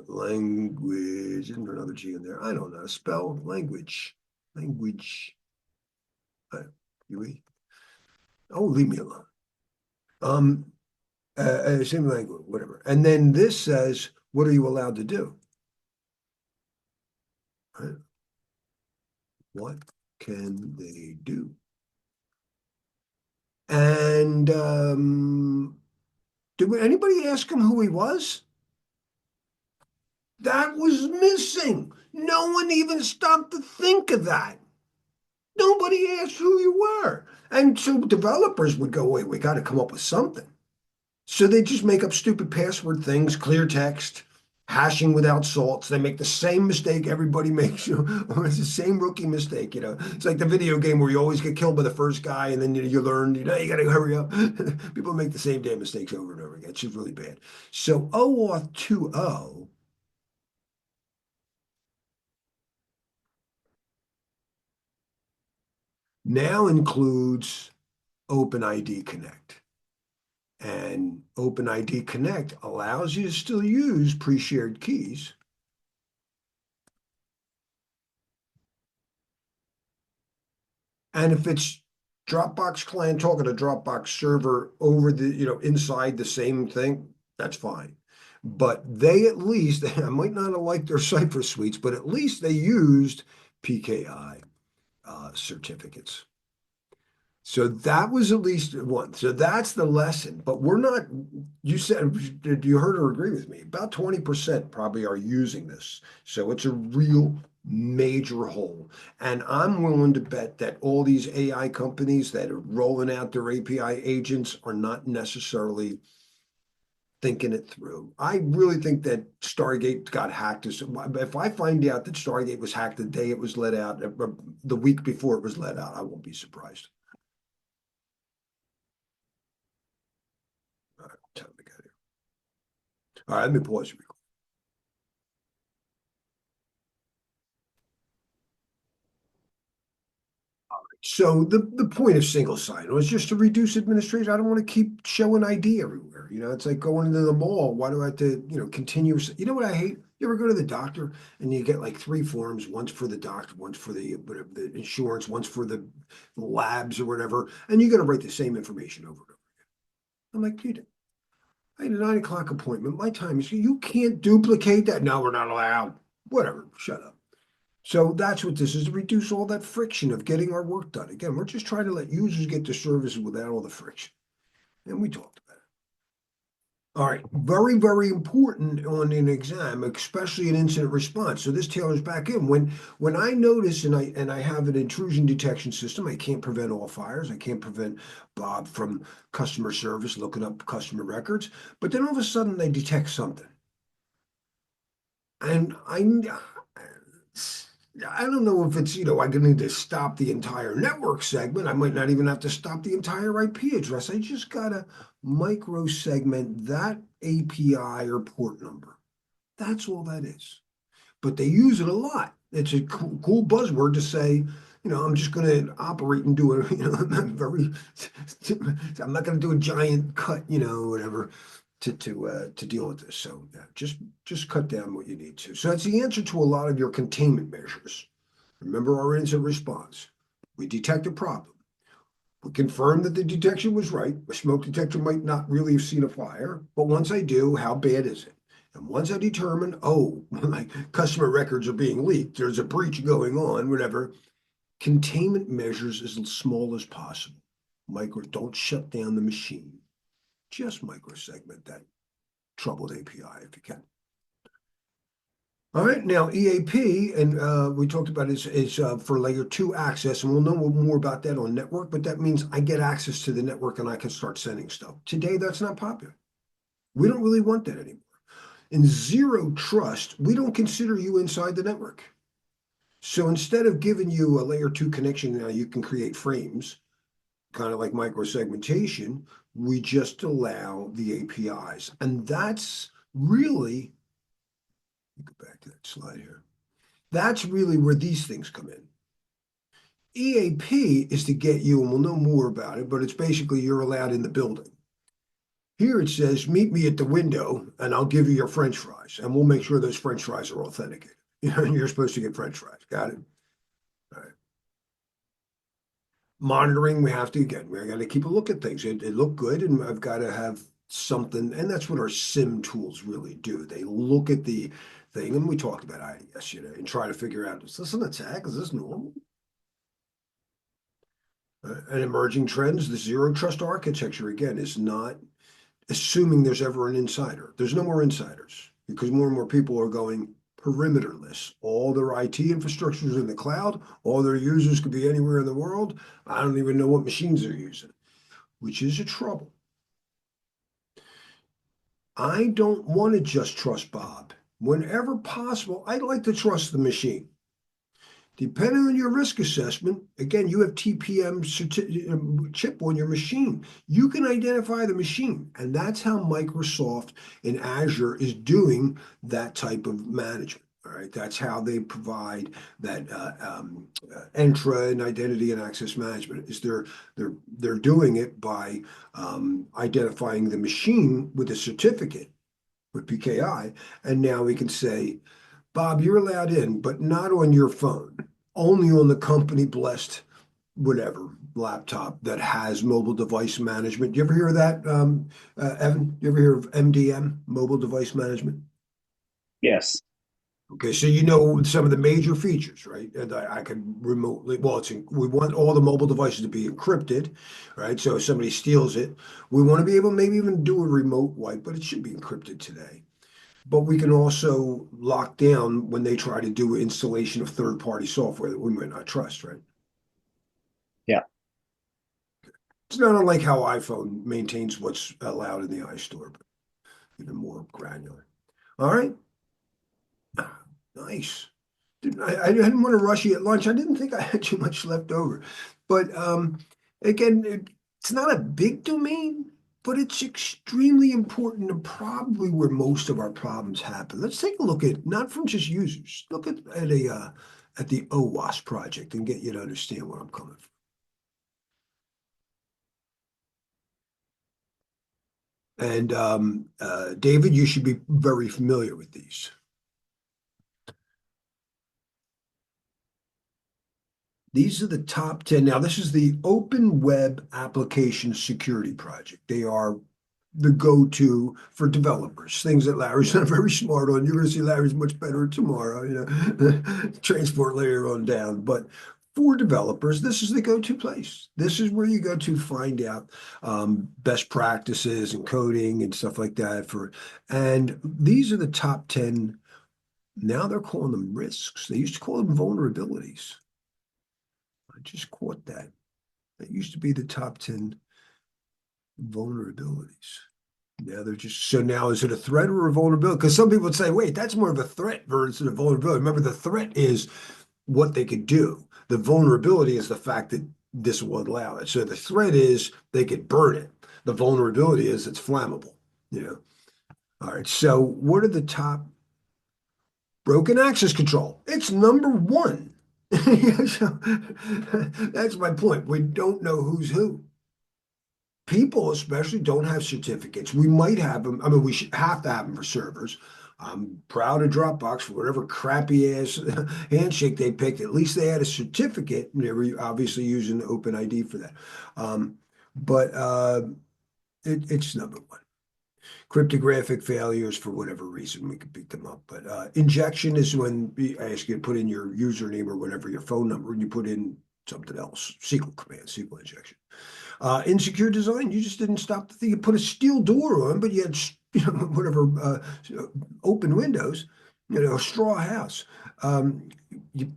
Language, isn't there another G in there? I don't know how to spell language. Language. You eat? Oh, leave me alone. Same language, whatever. And then this says, what are you allowed to do? Right? What can they do? And did anybody ask him who he was? That was missing. No one even stopped to think of that. Nobody asked who you were. And so developers would go, wait, we got to come up with something. So they just make up stupid password things, clear text, hashing without salts. They make the same mistake everybody makes. It's the same rookie mistake. It's like the video game where you always get killed by the first guy, and then you learn. You got to hurry up. People make the same damn mistakes over and over again. It's just really bad. So OAuth 2.0 now includes OpenID Connect. And OpenID Connect allows you to still use pre-shared keys. And if it's Dropbox client talking to Dropbox server over inside the same thing, that's fine. But they at least, I might not have liked their Cypher suites, but at least they used PKI certificates. So that was at least one. So that's the lesson. But we're not, you said, you heard or agree with me? About 20% probably are using this. So it's a real major hole. And I'm willing to bet that all these AI companies that are rolling out their API agents are not necessarily thinking it through. I really think that Stargate got hacked. If I find out that Stargate was hacked the day it was let out, the week before it was let out, I won't be surprised. All right, time to get here. All right, let me pause you. So the point of single sign was just to reduce administration. I don't want to keep showing ID everywhere. It's like going into the mall. Why do I have to, continuously? You know what I hate? You ever go to the doctor and you get like three forms, one's for the doctor, one's for the insurance, one's for the labs or whatever, and you got to write the same information over and over again. I'm like, dude, I had a 9 o'clock appointment. My time is, you can't duplicate that. No, we're not allowed. Whatever, shut up. So that's what this is, to reduce all that friction of getting our work done. Again, we're just trying to let users get the services without all the friction. And we talked about it. All right, very, very important on an exam, especially an incident response. So this tailors back in. When I notice and I have an intrusion detection system, I can't prevent all fires. I can't prevent Bob from customer service looking up customer records. But then all of a sudden they detect something. And I don't know if it's, I need to stop the entire network segment. I might not even have to stop the entire IP address. I just got to micro segment that API or port number. That's all that is. But they use it a lot. It's a cool buzzword to say, I'm just going to operate and do it, I'm not going to do a giant cut, whatever to deal with this. So yeah, just cut down what you need to. So that's the answer to a lot of your containment measures. Remember our incident response. We detect a problem. We confirm that the detection was right. A smoke detector might not really have seen a fire, but once I do, how bad is it? And once I determine, my customer records are being leaked, there's a breach going on, whatever, containment measures as small as possible. Don't shut down the machine. Just microsegment that troubled API if you can. All right, now EAP, and we talked about is for layer 2 access, and we'll know more about that on network, but that means I get access to the network and I can start sending stuff. Today, that's not popular. We don't really want that anymore. In zero trust, we don't consider you inside the network. So instead of giving you a layer 2 connection, now you can create frames, kind of like microsegmentation, we just allow the APIs. And that's really, go back to that slide here. That's really where these things come in. EAP is to get you, and we'll know more about it, but it's basically you're allowed in the building. Here it says, meet me at the window and I'll give you your French fries, and we'll make sure those French fries are authenticated. You're supposed to get French fries. Got it? All right. Monitoring, we have to, again, we got to keep a look at things. It look good, and I've got to have something, and that's what our SIM tools really do. They look at the thing, and we talked about IDS, and try to figure out, is this an attack? Is this normal? And emerging trends, the zero trust architecture, again, is not assuming there's ever an insider. There's no more insiders because more and more people are going perimeterless. All their IT infrastructure is in the cloud. All their users could be anywhere in the world. I don't even know what machines they're using, which is a trouble. I don't want to just trust Bob. Whenever possible, I'd like to trust the machine. Depending on your risk assessment, again, you have TPM chip on your machine. You can identify the machine, and that's how Microsoft in Azure is doing that type of management. All right, that's how they provide that Entra and identity and access management. Is they're doing it by identifying the machine with a certificate with PKI, and now we can say, Bob, you're allowed in, but not on your phone, only on the company blessed whatever laptop that has mobile device management. You ever hear of that, Evan? You ever hear of MDM, mobile device management? Yes. Okay, so you know some of the major features, right? And I can remotely, well, we want all the mobile devices to be encrypted, right? So if somebody steals it, we want to be able maybe even do a remote wipe, but it should be encrypted today. But we can also lock down when they try to do installation of third-party software that we might not trust, right? Yeah. It's not unlike how iPhone maintains what's allowed in the iStore, but even more granular. All right. Nice. I didn't want to rush you at lunch. I didn't think I had too much left over. But again, it's not a big domain, but it's extremely important and probably where most of our problems happen. Let's take a look at, not from just users, look at the OWASP project and get you to understand where I'm coming from. And David, you should be very familiar with these. These are the top 10. Now, this is the Open Web Application Security Project. They are the go-to for developers, things that Larry's not very smart on. You're going to see Larry's much better tomorrow, transport layer on down. But for developers, this is the go-to place. This is where you go to find out best practices and coding and stuff like that. And these are the top 10. Now they're calling them risks. They used to call them vulnerabilities. I just caught that. That used to be the top 10 vulnerabilities. Now they're just, so now is it a threat or a vulnerability? Because some people would say, wait, that's more of a threat versus a vulnerability. Remember, the threat is what they could do. The vulnerability is the fact that this will allow it. So the threat is they could burn it. The vulnerability is it's flammable. All right. So what are the top? Broken access control. It's number one. So, that's my point. We don't know who's who. People especially don't have certificates. We might have them. I mean, we should have to have them for servers. I'm proud of Dropbox for whatever crappy ass handshake they picked. At least they had a certificate. They were obviously using OpenID for that. But it's number one. Cryptographic failures, for whatever reason, we could beat them up. But injection is when I ask you to put in your username or whatever, your phone number, and you put in something else, SQL command, SQL injection. Insecure design, you just didn't stop the thing. You put a steel door on, but you had, whatever, open windows, a straw house.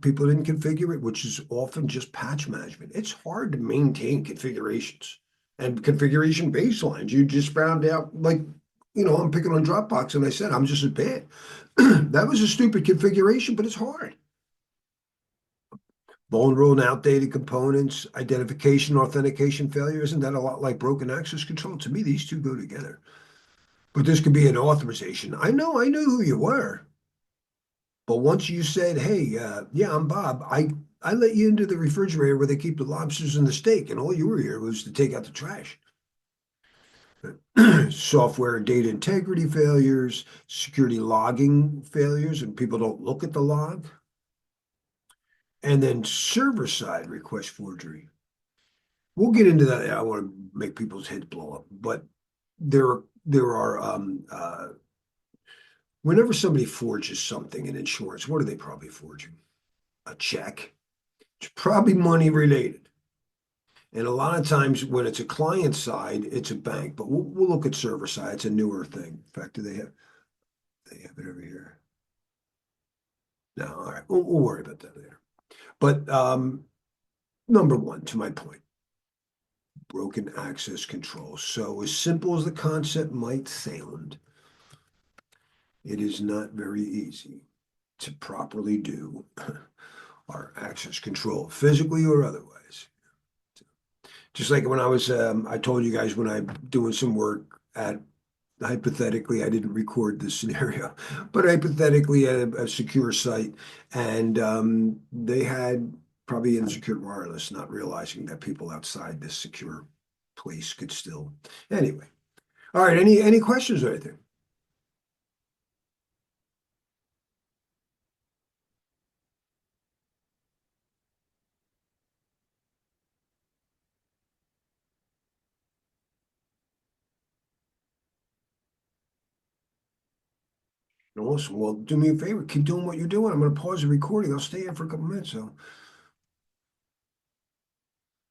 People didn't configure it, which is often just patch management. It's hard to maintain configurations and configuration baselines. You just found out, like, I'm picking on Dropbox, and I said, I'm just as bad. That was a stupid configuration, but it's hard. Vulnerable and outdated components, identification, authentication failure. Isn't that a lot like broken access control? To me, these two go together. But this could be an authorization. I knew who you were. But once you said, hey, yeah, I'm Bob, I let you into the refrigerator where they keep the lobsters and the steak, and all you were here was to take out the trash. Software and data integrity failures, security logging failures, and people don't look at the log. And then server-side request forgery. we'll get into that. I want to make people's heads blow up, but there are whenever somebody forges something in insurance, what are they probably forging? A check. It's probably money related. And a lot of times when it's a client side, it's a bank, but we'll look at server side. It's a newer thing. In fact, do they have it over here? No, all right. We'll worry about that later. But number one, to my point, broken access control. So as simple as the concept might sound, it is not very easy to properly do our access control, physically or otherwise. Just like when I told you guys when I'm doing some work at, hypothetically, I didn't record this scenario, but hypothetically a secure site, and they had probably insecure wireless, not realizing that people outside this secure place could still. Anyway, all right. Any questions or anything? Awesome. Well, do me a favor. Keep doing what you're doing. I'm going to pause the recording. I'll stay here for a couple minutes. So.